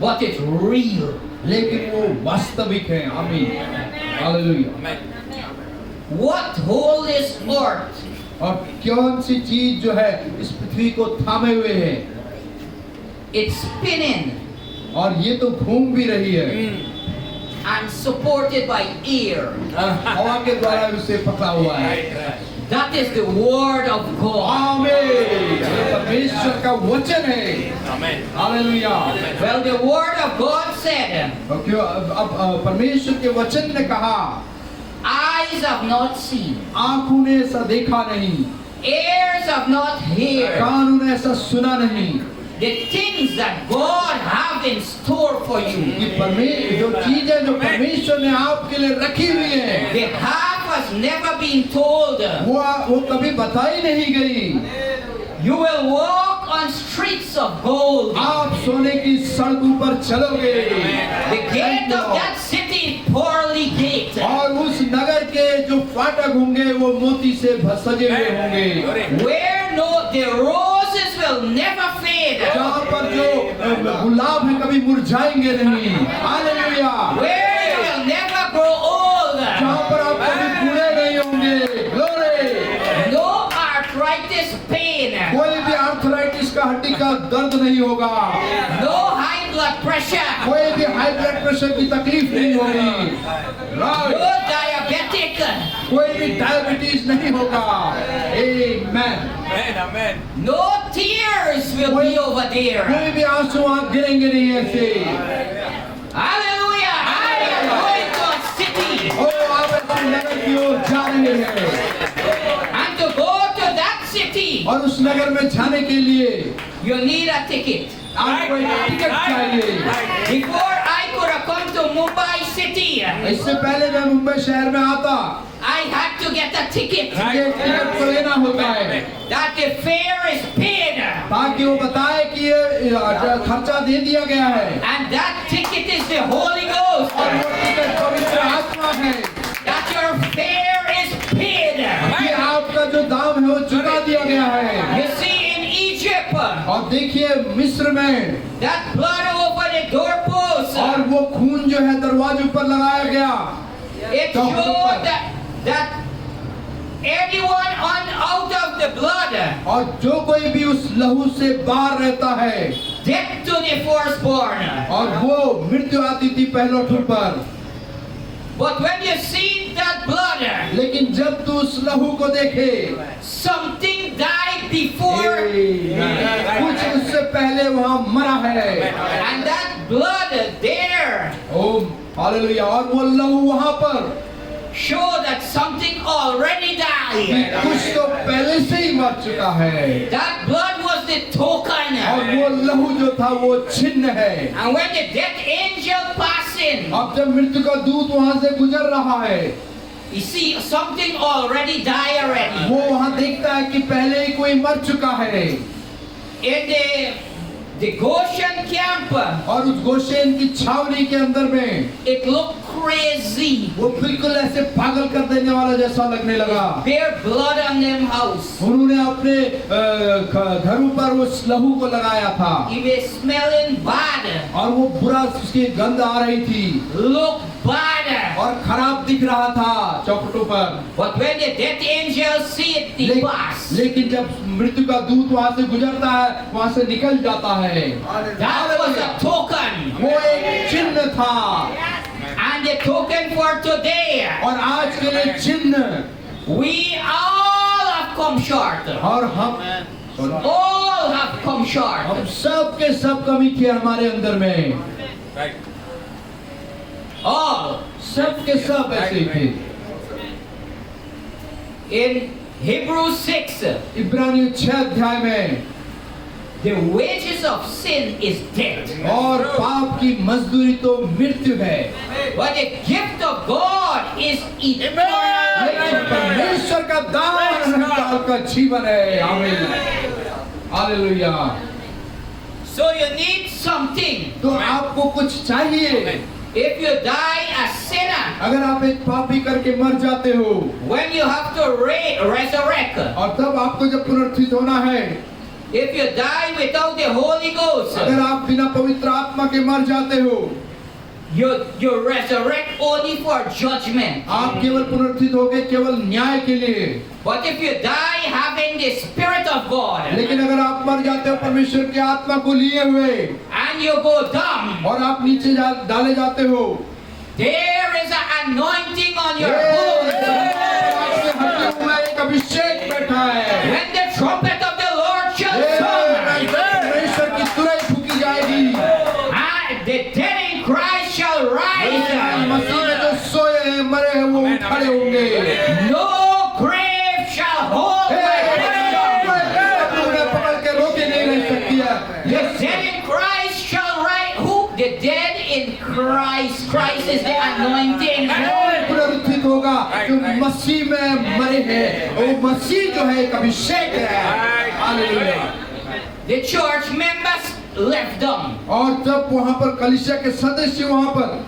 but it's real. लेकिन वो वास्तविक है। आमीन, hallelujah. What hold this earth? और कौन सी चीज जो है इस पृथ्वी को थामे हुए है? It's spinning और ये तो घूम भी रही है and supported by air. और हवा के द्वारा उसे पकड़ा हुआ है। That is the word of God. आमीन, ये परमेश्वर का वचन है। Hallelujah. Well, the word of God said, और क्यों अब परमेश्वर के वचन ने कहा, eyes have not seen, आंखों ने ऐसा देखा नहीं, ears have not heard, कानों ने ऐसा सुना नहीं, the things that God have in store for you. कि परमेश्वर जो चीजें जो परमेश्वर ने आपके लिए रखी हुई है, The half has never been told. वो कभी बताई नहीं गई। You will walk on streets of gold. आप सोने की सड़कों पर चलोगे, The gate of that city is poorly gated. और उस नगर के जो फाटक होंगे वो मोती से सजे हुए होंगे, Where the roses will never fade. जहाँ पर जो गुलाब है कभी मुरझाएंगे नहीं। Hallelujah. Where you will never grow old. जहाँ पर आप कभी बूढ़े नहीं होंगे। ग्लोरी। No arthritis pain. कोई भी आर्थराइटिस का हड्डी का दर्द नहीं होगा, No high blood pressure. कोई भी हाई ब्लड प्रेशर की तकलीफ नहीं होगी, No diabetic. कोई भी डायबिटीज नहीं होगा। आमेन। No tears will be over there. कोई भी आंसू आप गिरेंगे नहीं ऐसे। Hallelujah. I am going to a city. ओ आप ऐसे नगर की ओर जा रहे हैं, And to go to that city, और उस नगर में जाने के लिए you need a ticket. आपको एक टिकट चाहिए। Before I could have come to Mumbai city, इससे पहले मैं मुंबई शहर में आता, I had to get a ticket. ये टिकट को लेना होता है That the fare is paid. ताकि वो बताए कि ये खर्चा दे दिया गया है, And that ticket is the Holy Ghost. और वो टिकट पवित्र आत्मा है That your fare is paid. कि आपका जो दाम है वो चुका दिया गया है। You see, in Egypt, और देखिए मिस्र में, that blood over the doorpost, और वो खून जो है दरवाजे पर लगाया गया, it showed that anyone out of the blood, और जो कोई भी उस लहू से बाहर रहता है, death to the firstborn. और वो मृत्यु आती थी पहलोठुर पर। But when you see that blood, लेकिन जब तू उस लहू को देखे, something died before, कुछ उससे पहले वहाँ मरा है, and that blood there, oh hallelujah. और वो लहू वहां पर show that something already कि died. कुछ तो पहले से ही मर चुका है, That blood was the token. और वो लहू जो था वो चिन्ह है। And when the death angel passed in, अब जब मृत्यु का दूत वहां से गुजर रहा है, you see something already died already. वो वहां देखता है कि पहले ही कोई मर चुका है। In the Goshen camp, और उस गोशेन की छावनी के अंदर में it looked crazy. वो बिल्कुल ऐसे पागल कर देने वाला जैसा लगने लगा। Bare blood on them house. उन्होंने अपने घरों पर उस लहू को लगाया था, He was smelling bad. और वो बुरा उसकी गंध आ रही थी Look bad. और खराब दिख रहा था चौखटों पर। But when the death angel see it, he pass. लेकिन जब मृत्यु का दूत वहां से गुजरता है, वहां से निकल जाता है। That was a token. वो एक चिन्ह था, And the token for today. और आज के लिए चिन्ह। We all have come short. और हम All have come short. हम सब के सब कमी थी हमारे अंदर में, All. सब के सब ऐसे ही थे। In Hebrews 6, इब्रानियों 6 अध्याय में, the wages of sin is death. और पाप की मजदूरी तो मृत्यु है, But the gift of God is eternal लेकिन life. परमेश्वर का दान अनंत का जीवन है। आमीन, hallelujah. So you need something. तो आपको कुछ चाहिए। If you die a sinner, अगर आप एक पापी करके मर जाते हो, when you have to resurrect, और तब आपको जब पुनरुत्थित होना है, if you die without the Holy Ghost, अगर आप बिना पवित्र आत्मा के मर जाते हो, you resurrect only for judgment. आप केवल पुनरुत्थित होगे केवल न्याय के लिए। But if you die having the Spirit of God, लेकिन अगर आप मर जाते हो परमेश्वर की आत्मा को लिए हुए, and you go down, और आप नीचे डाले जाते हो, there is an anointing on your आपके bones. हड्डियों में एक अभिषेक बैठा है। When the trumpet of the Lord shall sound, परमेश्वर की तुरई फूकी जाएगी, and the dead in Christ shall rise. मसीह में जो सोए हैं मरे हैं वो खड़े होंगे। No grave shall hold my resurrection. उन्हें पकड़ के रोके नहीं रह सकती है। The dead in Christ shall rise. Who? The dead in Christ. Christ is the anointing. पुनरुत्थित होगा जो मसीह में मरे हैं, वो मसीह जो है एक अभिषेक है। Hallelujah. The church members left them. और जब वहां पर कलीसिया के सदस्य वहां पर,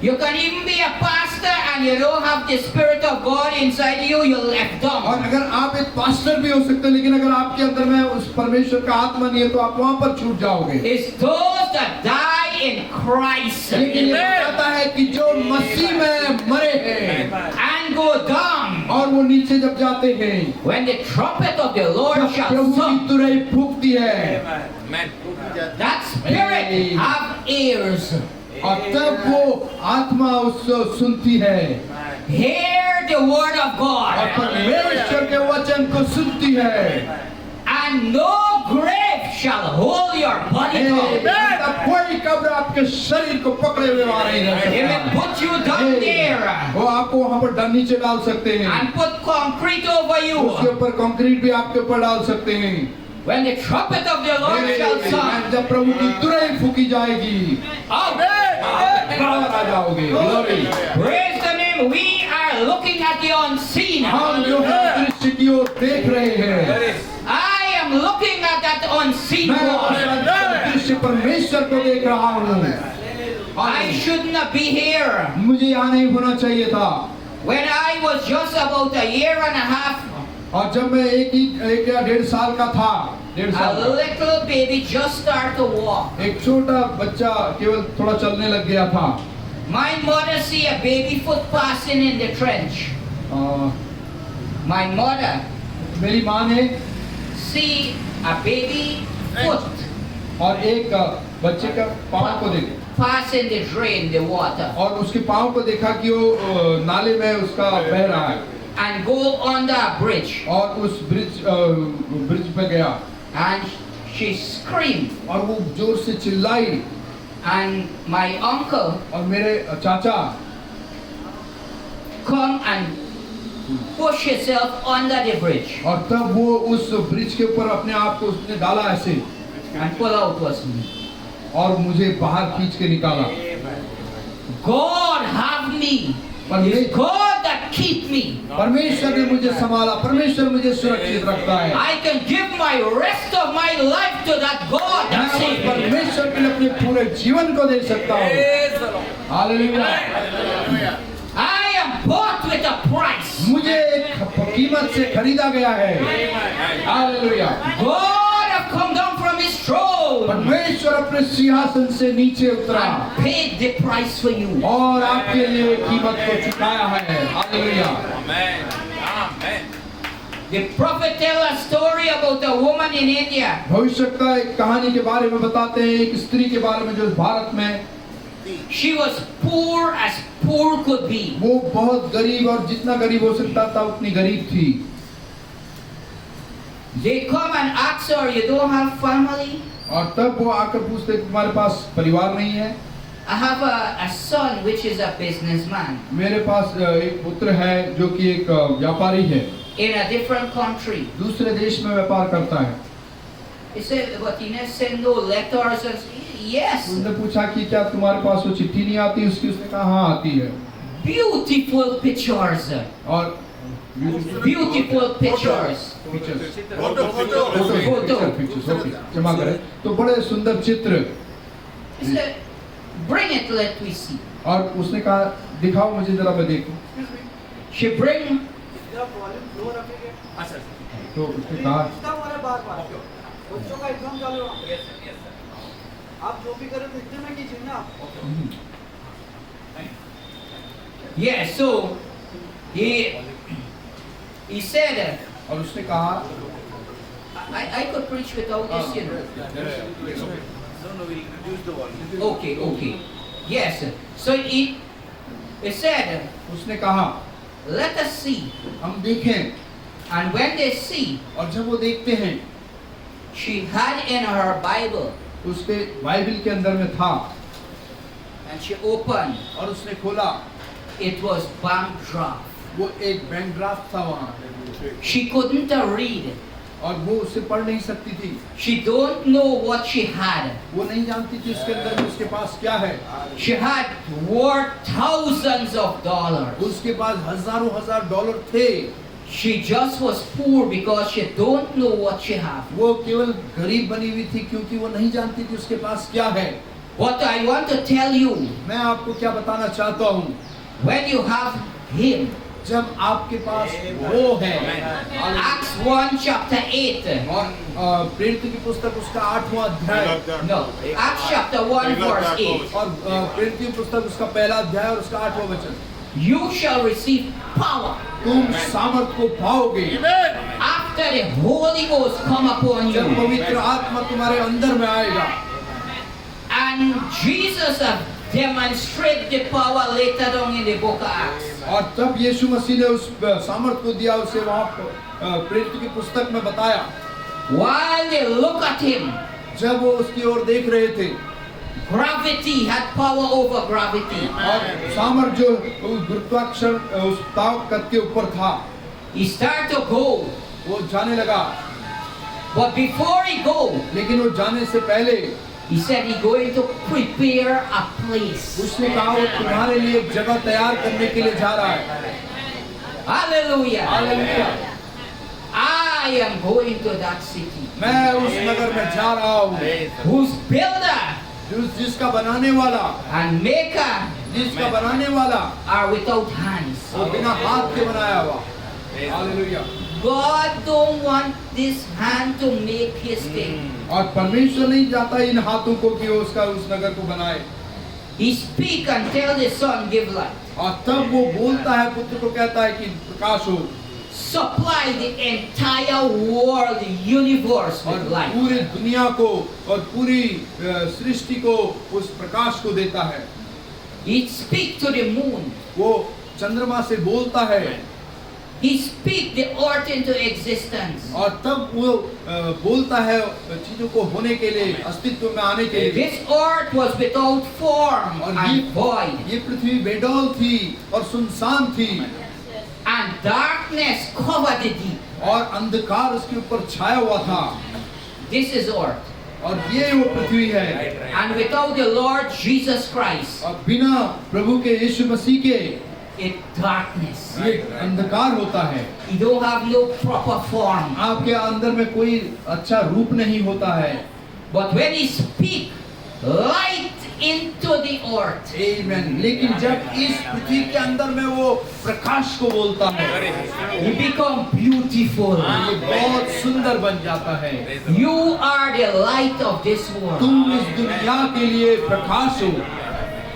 You can even be a pastor and you don't have the Spirit of God inside you, you left और them. अगर आप एक पास्टर भी हो सकते हैं, लेकिन अगर आपके अंदर में उस परमेश्वर का आत्मा नहीं है तो आप वहां पर छूट जाओगे। It's those that die in Christ लेकिन ये कहता है कि जो मसीह में मरे हैं and go down और वो नीचे जब जाते हैं, when the trumpet of the Lord जब shall प्रभु की sound. तुरई फूकती है, That spirit have ears. और तब वो आत्मा उसको सुनती है, Hear the word of और God. परमेश्वर के वचन को सुनती है। And no grave shall hold your body down. तब कोई कब्र आपके शरीर को पकड़े हुए वहां नहीं रह He will सकता। put you down there वो आपको वहां पर नीचे डाल सकते हैं, and put concrete over उसके you. ऊपर कंक्रीट भी आपके ऊपर डाल सकते हैं। When the trumpet of the Lord shall sound, जब प्रभु की तुरई फूकी जाएगी, बाहर आ जाओगे। Glory। praise the name. We are looking at the unseen. हम जो है दृश्य की ओर देख रहे हैं, I am looking at that unseen मैं God. दृश्य परमेश्वर को देख रहा हूँ। I should not be here. मुझे यहाँ नहीं होना चाहिए था। When I was just about a year and a half, और जब मैं एक या 1.5 साल का था, 1.5 साल a का, little baby just started to walk. एक छोटा बच्चा केवल थोड़ा चलने लग गया था। My mother see a baby foot passing in the trench. Uh, My mother मेरी माँ ने see a baby foot और एक बच्चे का पाँव को देखा, pass in the drain, the water, और उसके पाँव को देखा कि वो नाले में उसका बह रहा है, and go under a bridge. और उस ब्रिज पे गया, And she screamed. और वो जोर से चिल्लाई, and my uncle और मेरे चाचा come and push himself under the bridge, और तब वो उस ब्रिज के ऊपर अपने आप को उसने डाला ऐसे and pull out was me. और मुझे बाहर खींच के निकाला। God have me. It's God that keep me. परमेश्वर ने मुझे संभाला, परमेश्वर मुझे सुरक्षित रखता है। I can give my rest of my life to that God मैं that उस saved me. परमेश्वर के लिए अपने पूरे जीवन को दे सकता हूँ। Hallelujah. I am bought with a price. मुझे एक कीमत से खरीदा गया है। Hallelujah. God have come down from his throne परमेश्वर अपने सिंहासन से नीचे उतरा and paid the price for you. और आपके लिए कीमत को चुकाया है। Hallelujah. The prophet tell a story about a woman in India. भविष्यवक्ता एक कहानी के बारे में बताते हैं, एक स्त्री के बारे में जो भारत में She was poor as poor could be. वो बहुत गरीब और जितना गरीब हो सकता था उतनी गरीब थी। They come and ask her, you don't have family? और तब वो आकर पूछते तुम्हारे पास परिवार नहीं है? I have a son which is a businessman मेरे पास एक पुत्र है जो कि एक व्यापारी है, in a different country. दूसरे देश में व्यापार करता है। He said, but you send no letters and yes. उसने पूछा कि क्या तुम्हारे पास वो चिट्ठी नहीं आती? उसने कहा हाँ आती है। Beautiful pictures. और Beautiful pictures. क्षमा करें, तो बड़े सुंदर चित्र। He said, bring it, let we see. और उसने कहा दिखाओ मुझे जरा मैं देखूं। She bring. तो उसने कहा बच्चों का एग्जाम चालू है। आप जो भी करें तो इतने में कीजिए ना। Yes, so he said, और उसने कहा I could preach without this, you know. Okay. Yes. So he said, उसने कहा let us see. हम देखें। And when they see, और जब वो देखते हैं she had in her Bible, उसके बाइबल के अंदर में था and she opened. और उसने खोला, It was bank draft. वो एक बैंक ड्राफ्ट था वहाँ She couldn't read. और वो उसे पढ़ नहीं सकती थी। She don't know what she had. वो नहीं जानती थी उसके अंदर में उसके पास क्या है। She had worth thousands of dollars. उसके पास हजारों हजार डॉलर थे। She just was poor because she don't know what she have. वो केवल गरीब बनी हुई थी क्योंकि वो नहीं जानती थी उसके पास क्या है। What I want to tell you, मैं आपको क्या बताना चाहता हूँ, when you have him, जब आपके पास वो है। Acts 1 chapter 8. और प्रेरित की पुस्तक उसका 8वां अध्याय। No, Acts chapter 1 verse 8. और प्रेरित की पुस्तक उसका पहला अध्याय और उसका 8वां वचन। You shall receive power तुम सामर्थ को पाओगे after the Holy Ghost come upon जब you. पवित्र आत्मा तुम्हारे अंदर में आएगा। And Jesus demonstrated the power later on in the book of Acts. और तब यीशु मसीह ने उस सामर्थ को दिया, उसे वहाँ प्रेरित की पुस्तक में बताया। While they look at him, जब वो उसकी ओर देख रहे थे gravity had power over gravity. और सामर्थ जो उस गुरुत्वाकर्षण उस ताकत के ऊपर था, He started to go, वो जाने लगा। but before he go, लेकिन वो जाने से पहले he said he going to prepare a place. उसने कहा वो तुम्हारे लिए एक जगह तैयार करने के लिए जा रहा है। Hallelujah. Hallelujah. I am going to that city. मैं उस नगर में जा रहा हूँ Whose builder जिसका बनाने वाला, and maker जिसका बनाने वाला are without hands. वो बिना हाथ के बनाया हुआ। Hallelujah. God don't want this hand to make his thing. और परमेश्वर नहीं चाहता इन हाथों को कि वो उसका उस नगर को बनाए। He speak and tell the sun give light. और तब वो बोलता है, पुत्र को कहता है कि प्रकाश हो। Supply the entire world, the universe और with light. पूरी दुनिया को और पूरी सृष्टि को उस प्रकाश को देता है। He speak to the moon. वो चंद्रमा से बोलता है। He speaks the earth into existence. और तब वो बोलता है चीजों को होने के लिए, अस्तित्व में आने के लिए। This earth was without form और and void, ये पृथ्वी बेडौल थी और सुनसान थी, and darkness covered the deep. और अंधकार उसके ऊपर छाया हुआ था। This is earth. और ये वो पृथ्वी है। And without the Lord Jesus Christ, और बिना प्रभु के यीशु मसीह के it's darkness. ये अंधकार होता है। You don't have no proper form. आपके अंदर में कोई अच्छा रूप नहीं होता है। But when He speaks light into the earth, आमीन। लेकिन जब इस पृथ्वी के अंदर में वो प्रकाश को बोलता है, you become beautiful. ये बहुत सुंदर बन जाता है। You are the light of this world. तुम इस दुनिया के लिए प्रकाश हो।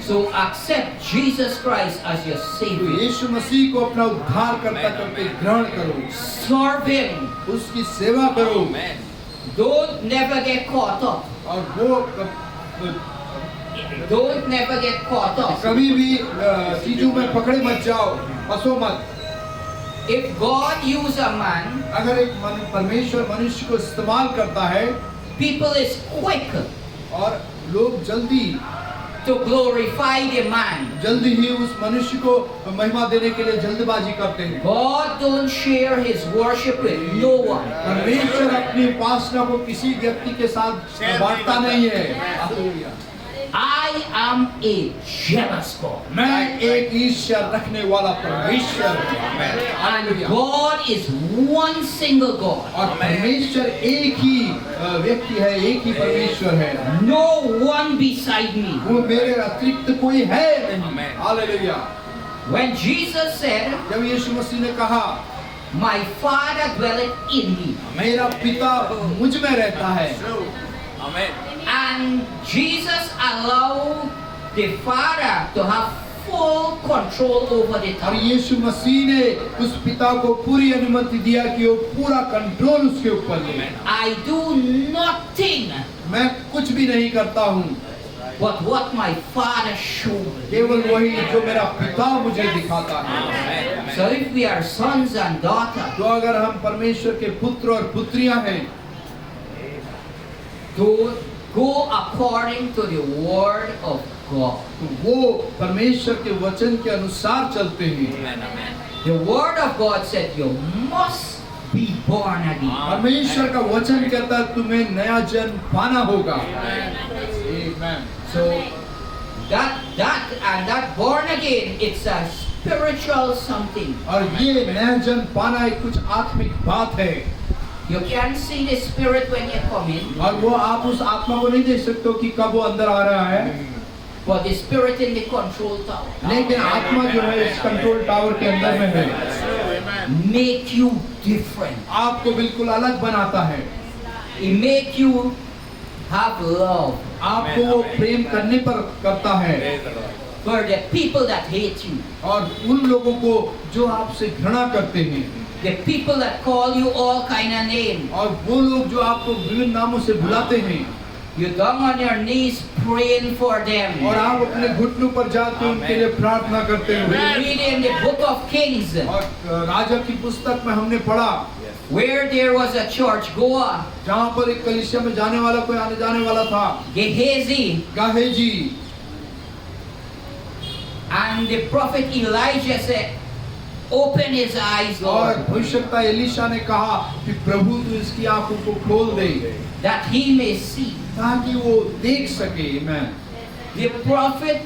So accept Jesus Christ as your तो Savior. यीशु मसीह को अपना उद्धारकर्ता करके ग्रहण करो, Serve Him. उसकी सेवा करो। Don't never get caught up. और वो Don't never get caught up. कभी भी चीजों में पकड़े मत जाओ, फंसो मत। If God use a man, अगर एक परमेश्वर मनुष्य को इस्तेमाल करता है people is quick और लोग जल्दी to glorify the man. ही उस मनुष्य को महिमा देने के लिए जल्दबाजी करते हैं। God don't share His worship with no one. परमेश्वर अपनी उपासना को किसी व्यक्ति के साथ बांटता नहीं है। Hallelujah. I am a jealous God. मैं एक ईर्ष्या रखने वाला परमेश्वर हूं। And God is one single God. और परमेश्वर एक ही व्यक्ति है, एक ही परमेश्वर है। No one beside me. वो मेरे अतिरिक्त कोई है नहीं। हालेलुया। When Jesus said, जब यीशु मसीह ने कहा, My Father dwelleth in me. मेरा पिता मुझ में रहता है, And Jesus allowed the Father to have full control over the और tongue. यीशु मसीह ने उस पिता को पूरी अनुमति दिया कि वो पूरा कंट्रोल उसके ऊपर ले। I do nothing मैं कुछ भी नहीं करता हूँ, but what my Father showed me. केवल वही जो मेरा पिता मुझे दिखाता है। So if we are sons and daughters, तो अगर हम परमेश्वर के पुत्र और पुत्रियां हैं, to go according to the word of God. तो वो परमेश्वर के वचन के अनुसार चलते हैं। The word of God said you must be born again. परमेश्वर का वचन कहता है तुम्हें नया जन्म पाना होगा। Amen. So that born again, it's a spiritual something. और ये नया जन्म पाना एक कुछ आत्मिक बात है। You can't see the spirit when you come in, और वो आप उस आत्मा को नहीं देख सकते हो कि कब वो अंदर आ रहा है, but the spirit in the control tower लेकिन आत्मा जो है इस कंट्रोल टावर के अंदर में है, make you different. आपको बिल्कुल अलग बनाता है। It make you have love आपको वो प्रेम करने पर करता है, for the people that hate you, और उन लोगों को जो आपसे घृणा करते हैं, the people that call you all kind of names. और वो लोग जो आपको विभिन्न नामों से बुलाते हैं, You down on your knees praying for them. और आप अपने घुटनों पर जाके उनके लिए प्रार्थना करते We हैं। read in the book of Kings और राजा की पुस्तक में हमने पढ़ा where there was a church goer, जहाँ पर एक कलीसिया में जाने वाला कोई आने जाने वाला था, Gehazi, गाहेजी, and the prophet Elijah said, open his eyes, और Lord, भविष्यवक्ता एलीशा ने कहा कि प्रभु तू इसकी आंखों को खोल दे that he may see. ताकि वो देख सके। मैं The prophet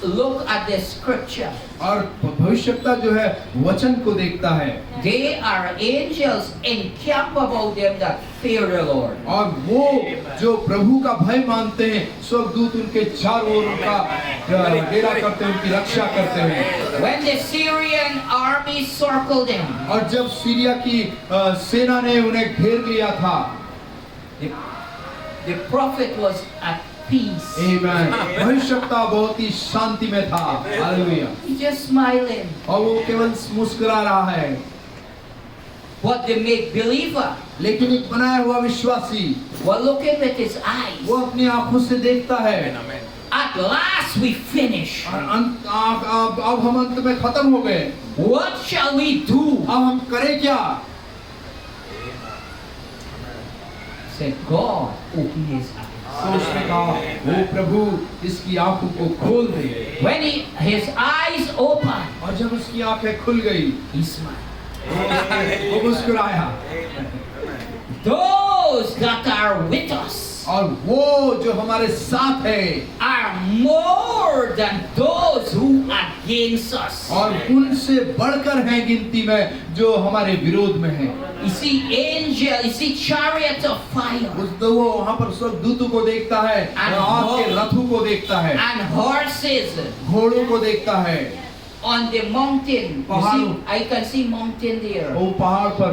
looked at the scripture. और भविष्यवक्ता जो है वचन को देखता है, They are angels encamp about them that fear the Lord. और वो जो प्रभु का भय मानते हैं, स्वर्गदूत उनके चारों ओर उनका डेरा करते हैं, उनकी रक्षा करते हैं। When the Syrian army circled them, और जब सीरिया की सेना ने उन्हें घेर लिया था, the prophet was at peace. आमीन, भविष्यवक्ता बहुत ही शांति में था। हालेलुया। He just smiling. और वो केवल मुस्कुरा रहा है, But the make believer लेकिन एक बनाया हुआ विश्वासी was looking with his eyes. वो अपनी आंखों से देखता है, At last we finish. और अब हम अंत में खत्म हो गए, What shall we do? अब हम करें क्या? Said God, open his eyes. तो उसने कहा, ओ प्रभु इसकी आंखों को खोल दे। When his eyes opened, और जब उसकी आंखें खुल गई, he smiled. वो मुस्कुराया। Those that are with us और वो जो हमारे साथ है are more than those who are against us. और उनसे बढ़कर हैं गिनती में जो हमारे विरोध में हैं। You see angel, you see chariots of fire तो वो वहाँ पर स्वर्गदूतों को देखता है, आग के रथों को देखता है, and horses घोड़ों को देखता है। on the mountain. You पहाड़ों। see, I can see mountain there. वो पहाड़ पर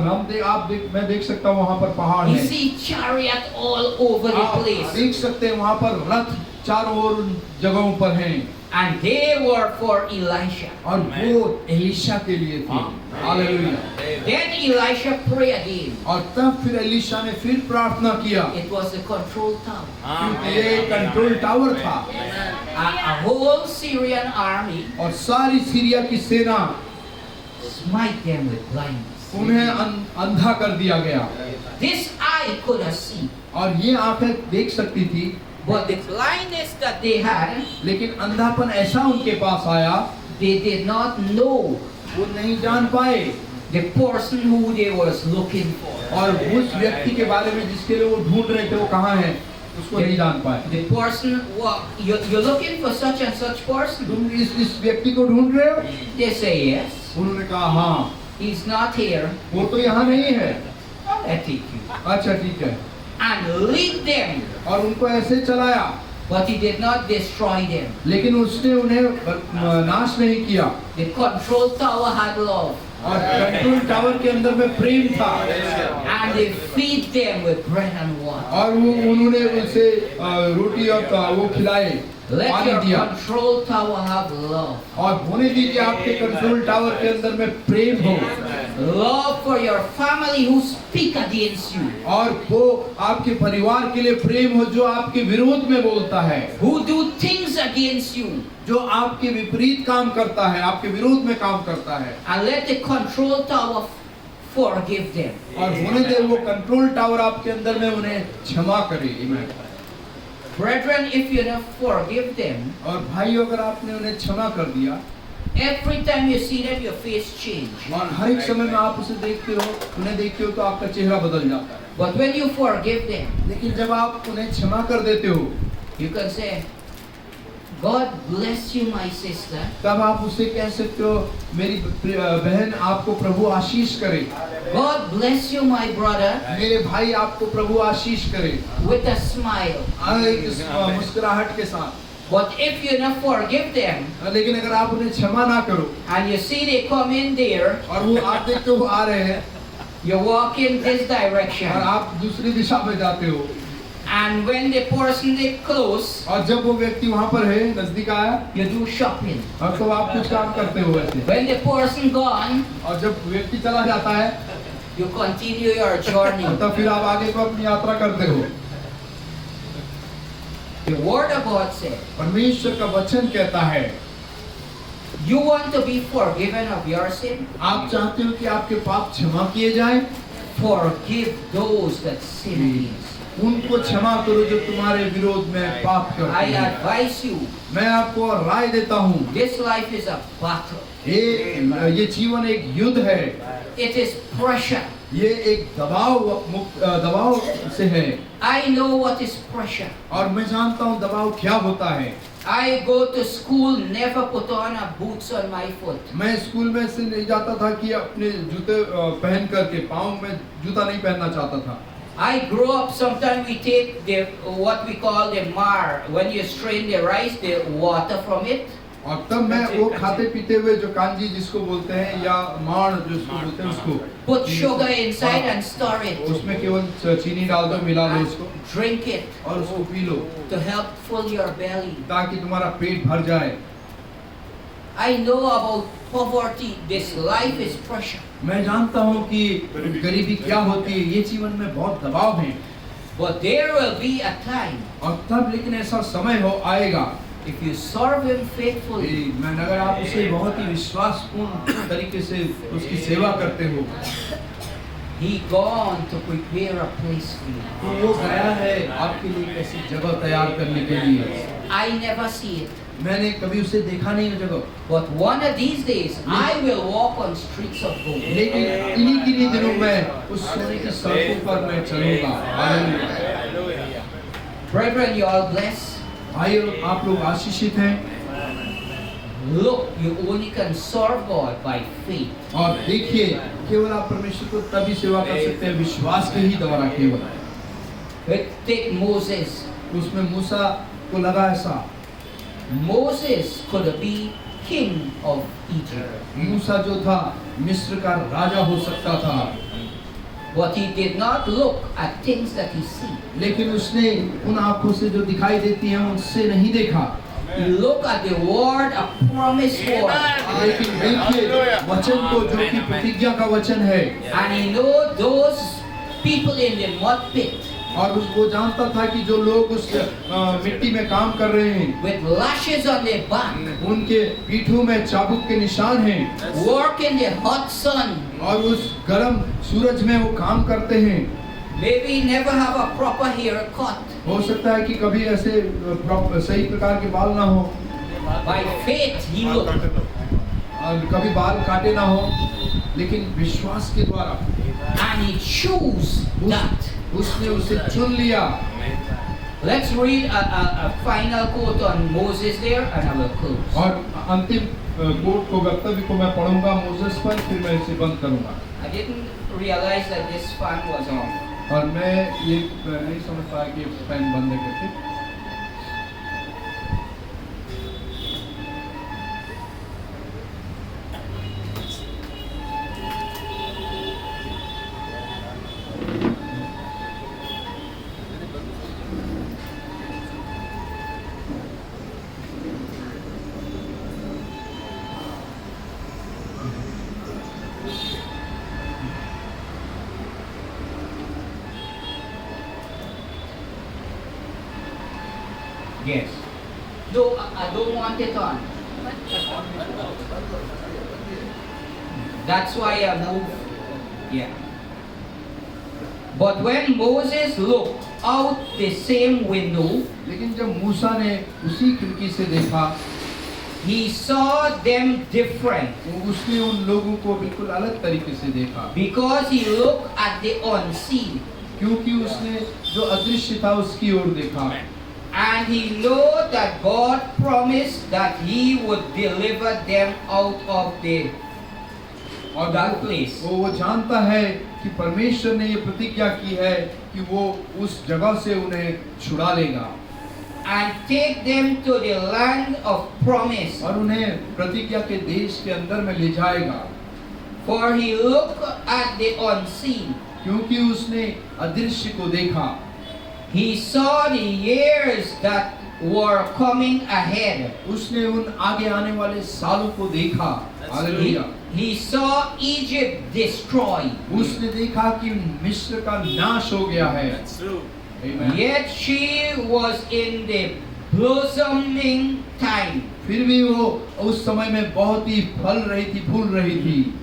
मैं देख सकता हूँ वहाँ पर पहाड़ You है। see chariot all over the आप place. देख सकते हैं वहाँ पर रथ चारों ओर उन जगहों पर हैं। And they were for Elisha. और वो एलीशा के लिए थे। Hallelujah. Then Elisha prayed again. और तब फिर एलीशा ने फिर प्रार्थना किया, It was a control tower. क्योंकि ये कंट्रोल टावर था A whole Syrian army और सारी सीरिया की सेना smite them with blindness. उन्हें अंधा कर दिया गया। This eye could have seen, और ये आंखें देख सकती थी, but the blindness that they had, लेकिन अंधापन ऐसा उनके पास आया, they did not know वो नहीं जान पाए the person who they was looking for. और उस व्यक्ति के बारे में जिसके लिए वो ढूंढ रहे थे वो कहाँ है, उसको नहीं जान पाए। The person, what you're looking for such and such person? तुम इस व्यक्ति को ढूंढ रहे हो? They say yes. उन्होंने कहा हाँ, He's not here. वो तो यहाँ नहीं है। I take you. अच्छा ठीक है। And lead them, और उनको ऐसे चलाया, but he did not destroy them. लेकिन उसने उन्हें नाश नहीं किया। The control tower had love, और कंट्रोल टावर के अंदर में प्रेम था and they feed them with bread and water. और वो उन्होंने उनसे रोटी और वो खिलाए, Let पानी your दिया control tower have love. और होने दीजिए आपके कंट्रोल टावर के अंदर में प्रेम हो Love for your family who speak against you, और वो आपके परिवार के लिए प्रेम हो जो आपके विरोध में बोलता है, who do things against you, जो आपके विपरीत काम करता है, आपके विरोध में काम करता है। and let the control tower forgive them. और होने दे वो कंट्रोल टावर आपके अंदर में उन्हें क्षमा करे। आमीन। Brethren, if you don't forgive them, और भाई अगर आपने उन्हें क्षमा कर दिया every time you see them, your face change. और हर एक समय में आप उसे देखते हो, उन्हें देखते हो तो आपका चेहरा बदल जाता है। But when you forgive them, लेकिन जब आप उन्हें क्षमा कर देते हो you can say, God bless you, my sister. तब आप उसे कह सकते हो, मेरी बहन आपको प्रभु आशीष करे, God bless you, my brother, मेरे भाई आपको प्रभु आशीष करे, with a smile. एक मुस्कुराहट के साथ। But if you not forgive them, लेकिन अगर आप उन्हें क्षमा ना करो and you see they come in there, और वो आप देखते हो वो आ रहे हैं you walk in this और direction, आप दूसरी दिशा में जाते हो and when the person they close, और जब वो व्यक्ति वहाँ पर है, नजदीक आया you do shopping. और तो आप कुछ काम करते हो वैसे, When the person gone, और जब व्यक्ति चला जाता है you continue your journey. तब फिर आप आगे को अपनी यात्रा करते हो। The word of God said, परमेश्वर का वचन कहता है, you want to be forgiven of your sin? आप चाहते हो कि आपके पाप क्षमा किए जाएं, Forgive those that sin against उनको क्षमा करो जो तुम्हारे विरोध में पाप you. करते I हैं। advise you, मैं आपको राय देता हूँ, this life is a battle. ये जीवन एक युद्ध है, It is pressure. ये एक दबाव से है I know what is pressure. और मैं जानता हूँ दबाव क्या होता है। I go to school, never put on a boots on my foot. मैं स्कूल में से नहीं जाता था कि अपने जूते पहन करके, पाँव में जूता नहीं पहनना चाहता था। I grew up, sometimes we take the what we call the mar, when you strain the rice, the water from it. और तब मैं वो खाते पीते हुए जो कांजी जिसको बोलते हैं या माड़ जिसको बोलते हैं उसको Put sugar inside and stir it. उसमें केवल चीनी डाल दो, मिला लो उसको Drink it और उसको P low to help fill your belly. ताकि तुम्हारा पेट भर जाए। I know about poverty. This life is pressure. मैं जानता हूँ कि गरीबी क्या होती है, ये जीवन में बहुत दबाव है। But there will be a time और तब लेकिन ऐसा समय हो आएगा if you serve Him faithfully, मैं अगर आप उसे बहुत ही विश्वासपूर्ण तरीके से उसकी सेवा करते हो, He gone to prepare a place for you. तो वो गया है आपके लिए ऐसी जगह तैयार करने के लिए। I never see it. मैंने कभी उसे देखा नहीं वो जगह, But one of these days, I will walk on streets of gold. लेकिन इन्हीं किन्हीं दिनों में उस सोने की सड़कों पर मैं चलूंगा। Hallelujah. Brethren, you are blessed. भाइयों, आप लोग आशीषित हैं। Look, you only can serve God by faith. और देखिए, केवल आप परमेश्वर को तभी सेवा कर सकते हैं विश्वास के ही द्वारा केवल। Take Moses. उसमें मूसा को लगा ऐसा, Moses could be king of Egypt, मूसा जो था मिस्र का राजा हो सकता था, but he did not look at things that he see. लेकिन उसने उन आंखों से जो दिखाई देती हैं उनसे नहीं देखा। He looked at the word, a promised word, लेकिन देखिए वचन को जो कि प्रतिज्ञा का वचन है, and he know those people in the mud pit और वो जानता था कि जो लोग उस मिट्टी में काम कर रहे हैं, with lashes on their back, उनके पीठों में चाबुक के निशान हैं, work in the hot sun, और उस गर्म सूरज में वो काम करते हैं। maybe never have a proper haircut. हो सकता है कि कभी ऐसे सही प्रकार के बाल ना हो, By faith he looked, और कभी बाल काटे ना हो, लेकिन विश्वास के द्वारा and he chose that. उसने उसे चुन लिया। Let's read a final quote on Moses there, and I will close. और अंतिम कोट को वक्तव्य को मैं पढ़ूंगा मोसेस पर, फिर मैं इसे बंद करूंगा। I didn't realize that this fan was on. और मैं ये नहीं समझ पाया कि फैन बंद है करके। Yes. No, I don't want it on. That's why I moved. Yeah. But when Moses looked out the same window, लेकिन जब मूसा ने उसी खिड़की से देखा, he saw them different तो उसने उन लोगों को बिल्कुल अलग तरीके से देखा, because he looked at the unseen. क्योंकि उसने जो अदृश्य था उसकी ओर देखा, And he know that God promised that he would deliver them out of the और that place. वो जानता है कि परमेश्वर ने ये प्रतिज्ञा की है कि वो उस जगह से उन्हें छुड़ा लेगा And take them to the land of promise. और उन्हें प्रतिज्ञा के देश के अंदर में ले जाएगा, For he looked at the unseen. क्योंकि उसने अदृश्य को देखा। He saw the years that were coming ahead. उसने उन आगे आने वाले सालों को देखा। He, hallelujah. he saw Egypt destroyed. उसने देखा कि मिस्र का नाश हो गया है। That's true. Amen. Yet she was in the blossoming time. फिर भी वो उस समय में बहुत ही फल रही थी, फूल रही थी।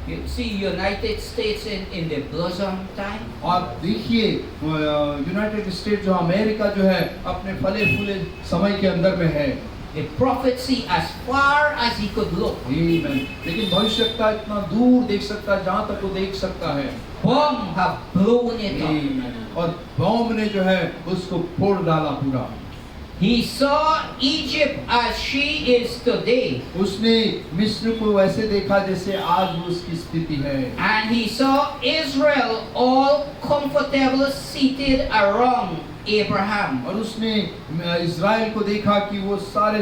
You see United States in the blossom time. और देखिए यूनाइटेड स्टेट जो अमेरिका जो है अपने फले फूले समय के अंदर में है। The prophecy as far as he could look. Amen. लेकिन भविष्यता इतना दूर देख सकता है जहाँ तक वो देख सकता है। Bomb have blown it up. Amen. और बॉम्ब ने जो है उसको फोड़ डाला पूरा। He saw Egypt as she is today. उसने मिस्र को वैसे देखा जैसे आज उसकी स्थिति है। And he saw Israel all comfortable seated around Abraham. और उसने इज़राइल को देखा कि वो सारे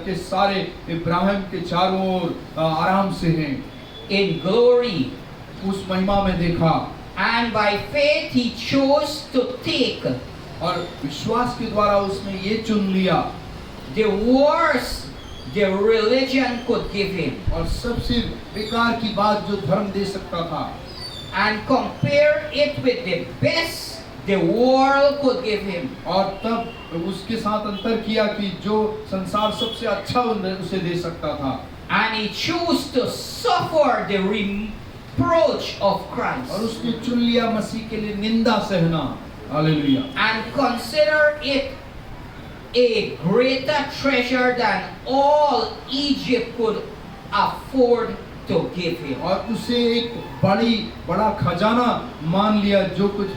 के सारे इब्राहिम के चारों ओर आराम से हैं। In glory. उस महिमा में देखा। And by faith he chose to take और विश्वास के द्वारा उसने ये चुन लिया the worst the religion could give him और सबसे बेकार की बात जो धर्म दे सकता था and compare it with the best the world could give him. और तब उसके साथ अंतर किया कि जो संसार सबसे अच्छा उसे दे सकता था, And he chose to suffer the reproach of और Christ उसने चुन लिया मसीह के लिए निंदा सहना। Hallelujah. and consider it a greater treasure than all Egypt could afford to give him. और उसे एक बड़ा खजाना मान लिया, जो कुछ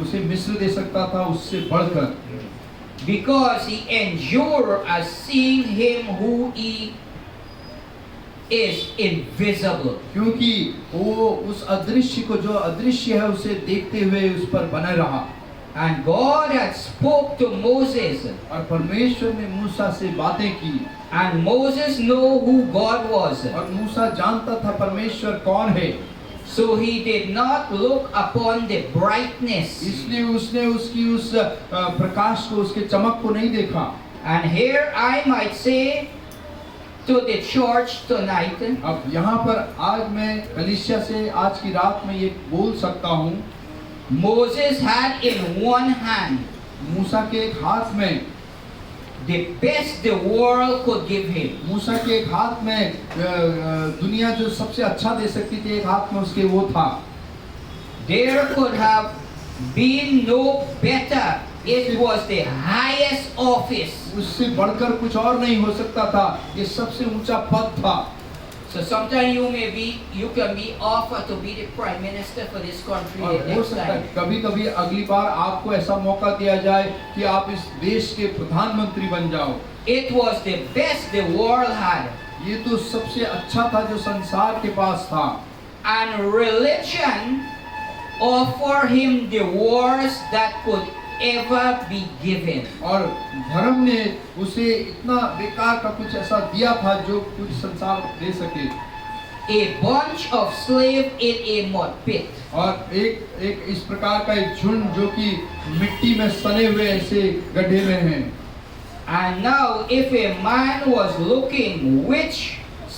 उसे मिस्र दे सकता था उससे बढ़कर, Because he endured as seeing him who he is invisible. क्योंकि वो उस अदृश्य को, जो अदृश्य है, उसे देखते हुए उस पर बने रहा। And God had spoke to Moses, और परमेश्वर ने मूसा से बातें की, and Moses knew who God was. और मूसा जानता था परमेश्वर कौन है, So he did not look upon the brightness. इसलिए उसने उसकी उस प्रकाश को, उसके चमक को नहीं देखा। And here I might say to the church tonight, अब यहाँ पर आज मैं कलीसिया से आज की रात में ये बोल सकता हूँ, Moses had in one hand मूसा के एक हाथ में, the best the world could give him. मूसा के एक हाथ में दुनिया जो सबसे अच्छा दे सकती थी, एक हाथ में उसके वो था। There could have been no better. It was the highest office. उससे बढ़कर कुछ और नहीं हो सकता था, ये सबसे ऊंचा पद था। So sometimes you can be offered to be the prime minister for this country और the हो next सकता है time. कभी कभी अगली बार आपको ऐसा मौका दिया जाए कि आप इस देश के प्रधानमंत्री बन जाओ। It was the best the world had. ये तो सबसे अच्छा था जो संसार के पास था। And religion offered him the worst that could ever be given. और धर्म ने उसे इतना बेकार का कुछ ऐसा दिया था जो कुछ संसार दे सके। A bunch of slaves in a mud pit. और एक इस प्रकार का एक झुंड जो कि मिट्टी में सने हुए ऐसे गड्ढे में हैं। And now if a man was looking, which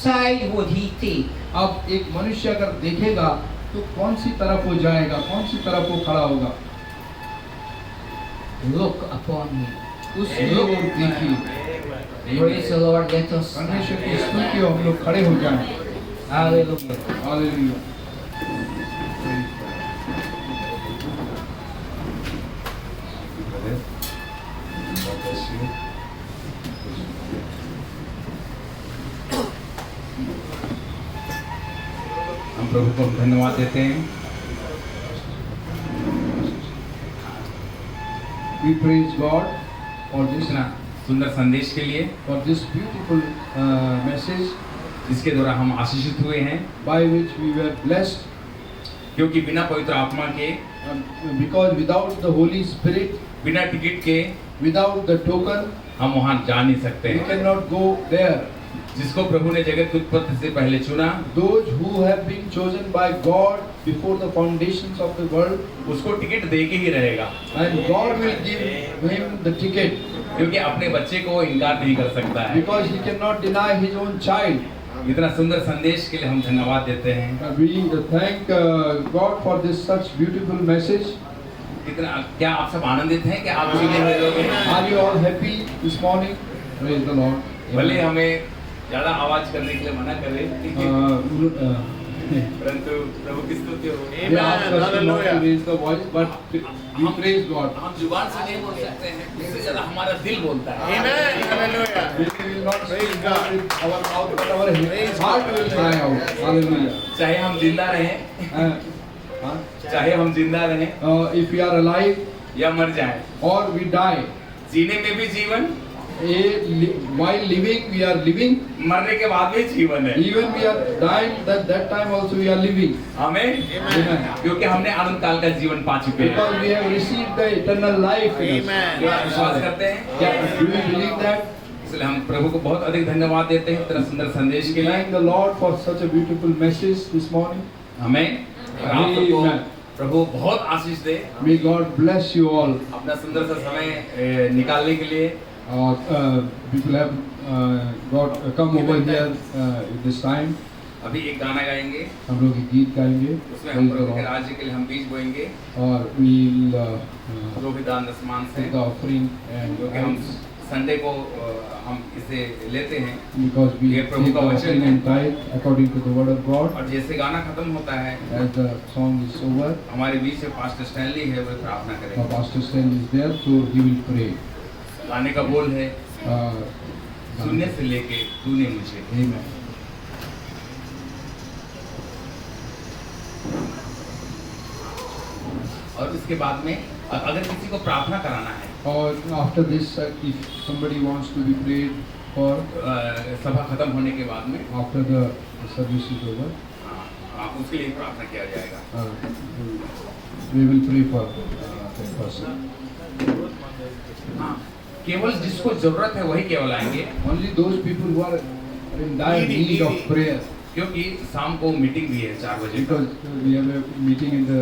side would he take? अब एक मनुष्य अगर देखेगा तो कौन सी तरफ वो जाएगा, कौन सी तरफ वो खड़ा होगा? Look upon me. उस ओर देखिए। Praise the Lord. Let us परमेश्वर की stand. स्तुति हो, हम लोग खड़े हो जाएं। Hallelujah. हालेलुया। हम प्रभु को धन्यवाद देते हैं। We praise God for this इतना सुंदर संदेश के लिए beautiful message जिसके द्वारा हम आशीषित हुए हैं, by which we were blessed, क्योंकि बिना पवित्र आत्मा के, because without the Holy Spirit, बिना टिकट के without the token, हम वहां जा नहीं सकते we हैं। cannot go there. जिसको प्रभु ने जगत की उत्पत्ति से पहले चुना, Those who have been chosen by God before the foundations of the world, उसको टिकट दे के ही रहेगा, and God will give him the ticket, क्योंकि अपने बच्चे को वो इनकार नहीं कर सकता है। because he cannot deny his own child. इतना सुंदर संदेश के लिए हम धन्यवाद देते हैं। We thank God for this such beautiful message. इतना क्या आप सब आनंदित हैं कि आप चुने हुए लोग हैं? Are you all happy this morning? Praise the Lord. भले हमें ज्यादा आवाज करने के लिए मना करें, परंतु प्रभु की स्तुति हो। We ask us to not to raise the voice, but we praise God. हम जुबान से नहीं बोल सकते हैं, इससे ज्यादा हमारा दिल बोलता है। We will not praise God with our mouth, but our heart will cry out. Hallelujah. चाहे हम जिंदा रहें, चाहे हम जिंदा रहें If we are alive या मर जाएं, or we die, जीने में भी जीवन, while living we are living, मरने के बाद भी जीवन है। even we are dying, that time also we are living. हमें, Amen. क्योंकि हमने अनंत काल का जीवन पा चुके हैं। Because we have received the eternal life in us. क्या आप विश्वास करते हैं? Yeah, do we believe that? इसलिए हम प्रभु को बहुत अधिक धन्यवाद देते हैं इतना सुंदर संदेश के लिए। Thank the Lord for such a beautiful message this morning. हमें और आप सबको Amen. प्रभु बहुत आशीष दे, May God bless you all. अपना सुंदर सा समय निकालने के लिए। People have got come over here at this time. अभी एक गाना गाएंगे, हम लोग एक गीत गाएंगे उसमें हम प्रभु के राज्य के लिए हम बीज बोएंगे, और we'll जो भी दान दशमान से, take the offering and क्योंकि हम संडे को हम इसे लेते हैं, because we ये take प्रभु the का वचन offering है। and tithe according to the word of God. और जैसे गाना खत्म होता है, As the song is over, हमारे बीच में पास्टर स्टैनली है, वो प्रार्थना our करेंगे। pastor Stan is there, so he will pray. गाने का बोल है, Uh, सुनने से लेके तूने मुझे। Amen. और उसके बाद में अगर किसी को प्रार्थना कराना है, Or after this, if somebody wants to be prayed for सभा खत्म होने के बाद में, after the service is over, उसके लिए प्रार्थना किया जाएगा। we will pray for that person. हाँ, केवल जिसको जरूरत है वही केवल आएंगे, Only those people who are in dire need of prayer, क्योंकि शाम को मीटिंग भी है 4 बजे because we have a meeting in the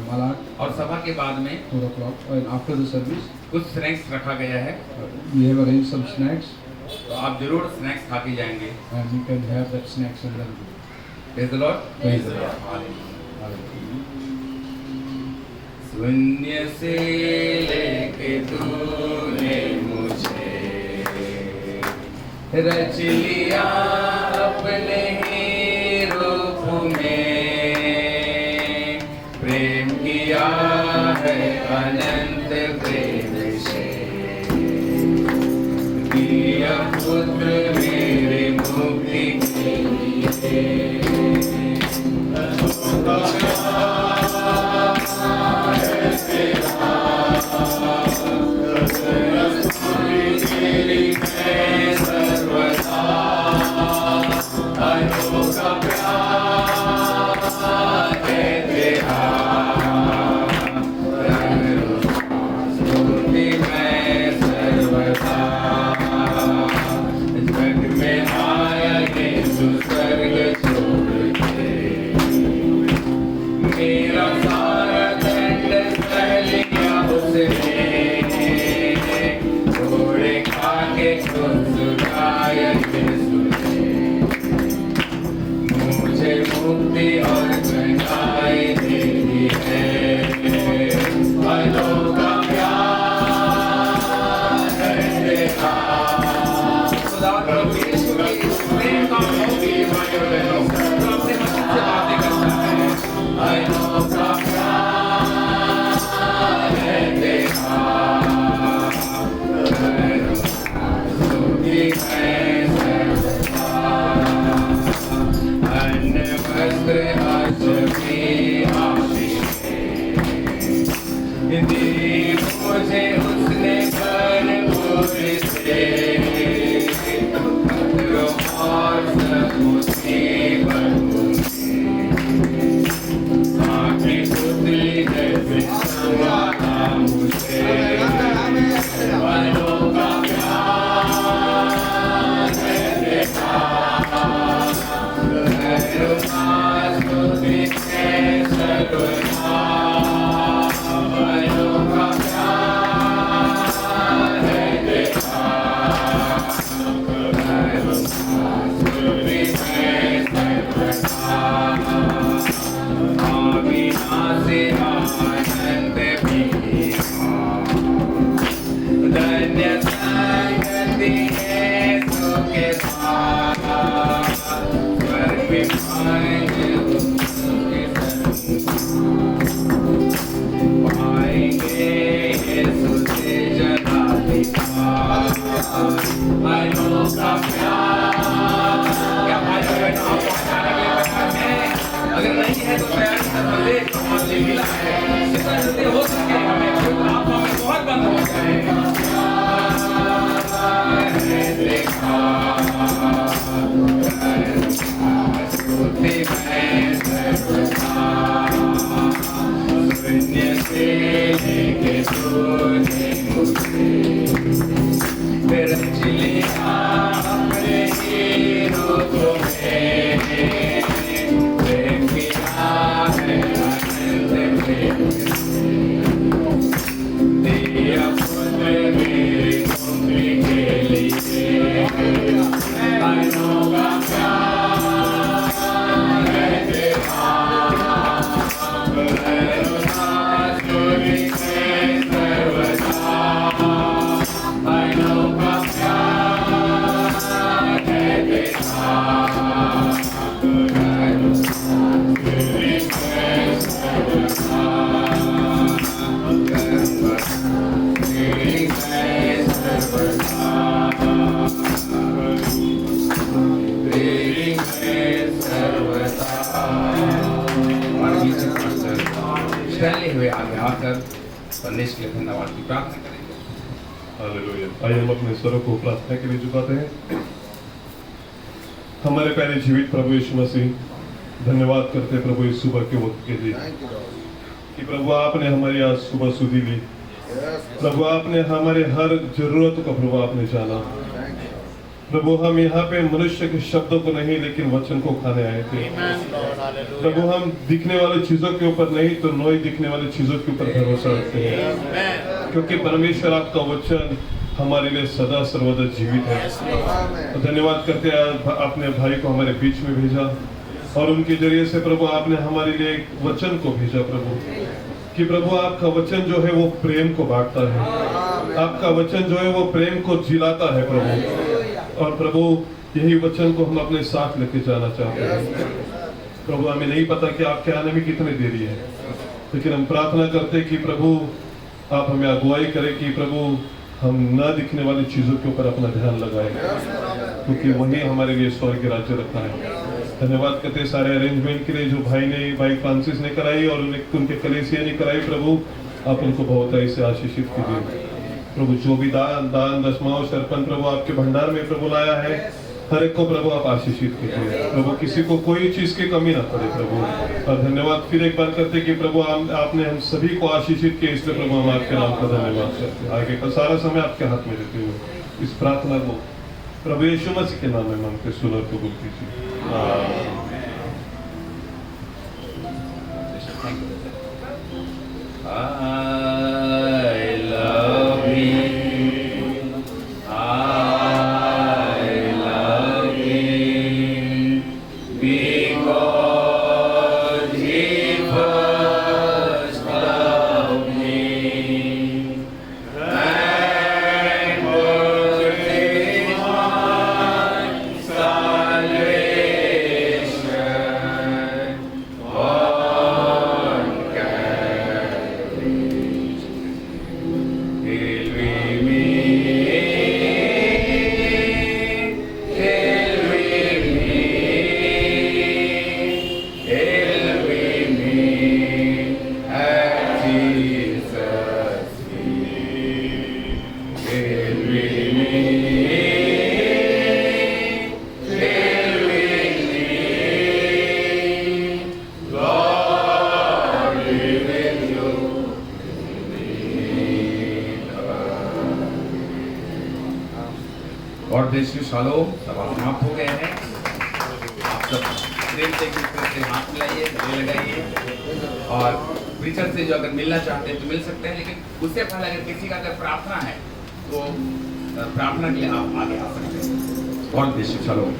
Malad और सभा के बाद में 4 o'clock, and after the service कुछ स्नैक्स रखा गया है, we have arranged some snacks, तो आप जरूर स्नैक्स खा के जाएंगे। and you can have that snacks and then praise the Lord. praise the Lord. Hallelujah. Hallelujah. शून्य से लेके तूने मुझे रच लिया अपने ही रूप में, प्रेम किया है अनंत प्रेम से, दिया पुत्र मेरे मुक्ति के लिए। मेरा सारा दंड सह लिया उसने, घोड़े खाके खुद सुनाया यीशु ने, मुझे मुक्ति और चंगाई दे दी है, फलों का प्यार है तेरा। खुदा प्रभु यीशु की प्रेम का होगी भाइयों बहनों, जो अपने वचन से बातें करता है। फलों का प्यार है तेरा, सुखी है सर्वदा, अन्न वस्त्र हर्ष की आशीष दी मुझे उसने भरपूर से, पत्रों और सब उसकी भरपूर आँखें पुतली जैसे समाया मुझे, फलों का प्यार है तेरा, करुणा स्तुति है सर्वदा, फलों का प्यार है तेरा, करुणा स्तुति है सर्वदा। से आनंद पीना, धन्य संगति यीशु के साथ, स्वर्ग में पाएंगे उसके संग, पाएंगे यीशु से जला दिखा, फलों का प्यार। क्या भाइयों बहनों आपको खाने के लिए पसंद है? अगर नहीं है तो तैयारी कर ले, तो हमने मिला है, जितना जल्दी हो सके हमें, आप हमें बहुत बंद हो गए। देखा स्तुति में सर्वदा, शून्य से लेके तूने मुझे रच लिया अपने ही रूप में, प्रेम किया है अनंत प्रेम से, दिया पुत्र मेरी मुक्ति के लिए, फलों का प्यार आगे आकर संदेश के लिए धन्यवाद की प्रार्थना करेंगे। हालेलुया। आइए हम अपने स्वरों को प्रार्थना के लिए झुकाते हैं। हमारे प्यारे जीवित प्रभु यीशु मसीह, धन्यवाद करते हैं प्रभु इस सुबह के वक्त के लिए कि प्रभु आपने हमारी आज सुबह सुधी ली। प्रभु आपने हमारे हर जरूरत को प्रभु आपने जाना। प्रभु हम यहाँ पे मनुष्य के शब्दों को नहीं लेकिन वचन को खाने आए थे। प्रभु हम दिखने वाली चीजों के ऊपर नहीं तो नई दिखने वाली चीजों के ऊपर भरोसा रखते हैं, क्योंकि परमेश्वर आपका वचन हमारे लिए सदा सर्वदा जीवित है। तो धन्यवाद करते हैं आपने भाई को हमारे बीच में भेजा और उनके जरिए से प्रभु आपने हमारे लिए एक वचन को भेजा प्रभु, कि प्रभु आपका वचन जो है वो प्रेम को बांटता है, आपका वचन जो है वो प्रेम को जिलाता है प्रभु। और प्रभु यही वचन को हम अपने साथ लेके जाना चाहते हैं प्रभु। हमें नहीं पता कि आपके आने में कितनी देरी है, लेकिन हम प्रार्थना करते कि प्रभु आप हमें अगुवाई करें कि प्रभु हम न दिखने वाली चीजों के ऊपर अपना ध्यान लगाएं, क्योंकि वही हमारे लिए स्वर्ग के राज्य रखा है। धन्यवाद करते हैं सारे अरेंजमेंट के लिए जो भाई फ्रांसिस ने कराई और उनके कलेसिया ने कराई। प्रभु आप उनको बहुत से आशीषित कीजिए प्रभु। जो भी दान दशमांश अर्पण प्रभु आपके भंडार में प्रभु लाया है, हर एक को प्रभु आप आशीषित कीजिए प्रभु, किसी को कोई चीज की कमी ना पड़े प्रभु। और धन्यवाद फिर एक बार करते कि प्रभु आपने हम सभी को आशीषित किया, इसलिए प्रभु हम आपके नाम का धन्यवाद करते हैं। आगे का सारा समय आपके हाथ में देते हुए इस प्रार्थना को प्रभु यीशु मसीह के नाम में मांगते सुन और कबूल कीजिए। I love you. I love you because He first loved me and purchased my salvation on God bless you. Shalom. सब समाप्त हो गए हैं। आप सब प्रेम से एक दूसरे से हाथ मिलाइए, गले लगाइए, और प्रीचर से जो अगर मिलना चाहते हैं तो मिल सकते हैं, लेकिन उससे पहले अगर किसी का अगर प्रार्थना है तो प्रार्थना के लिए आप आगे आ सकते हैं। God bless you. शालोम।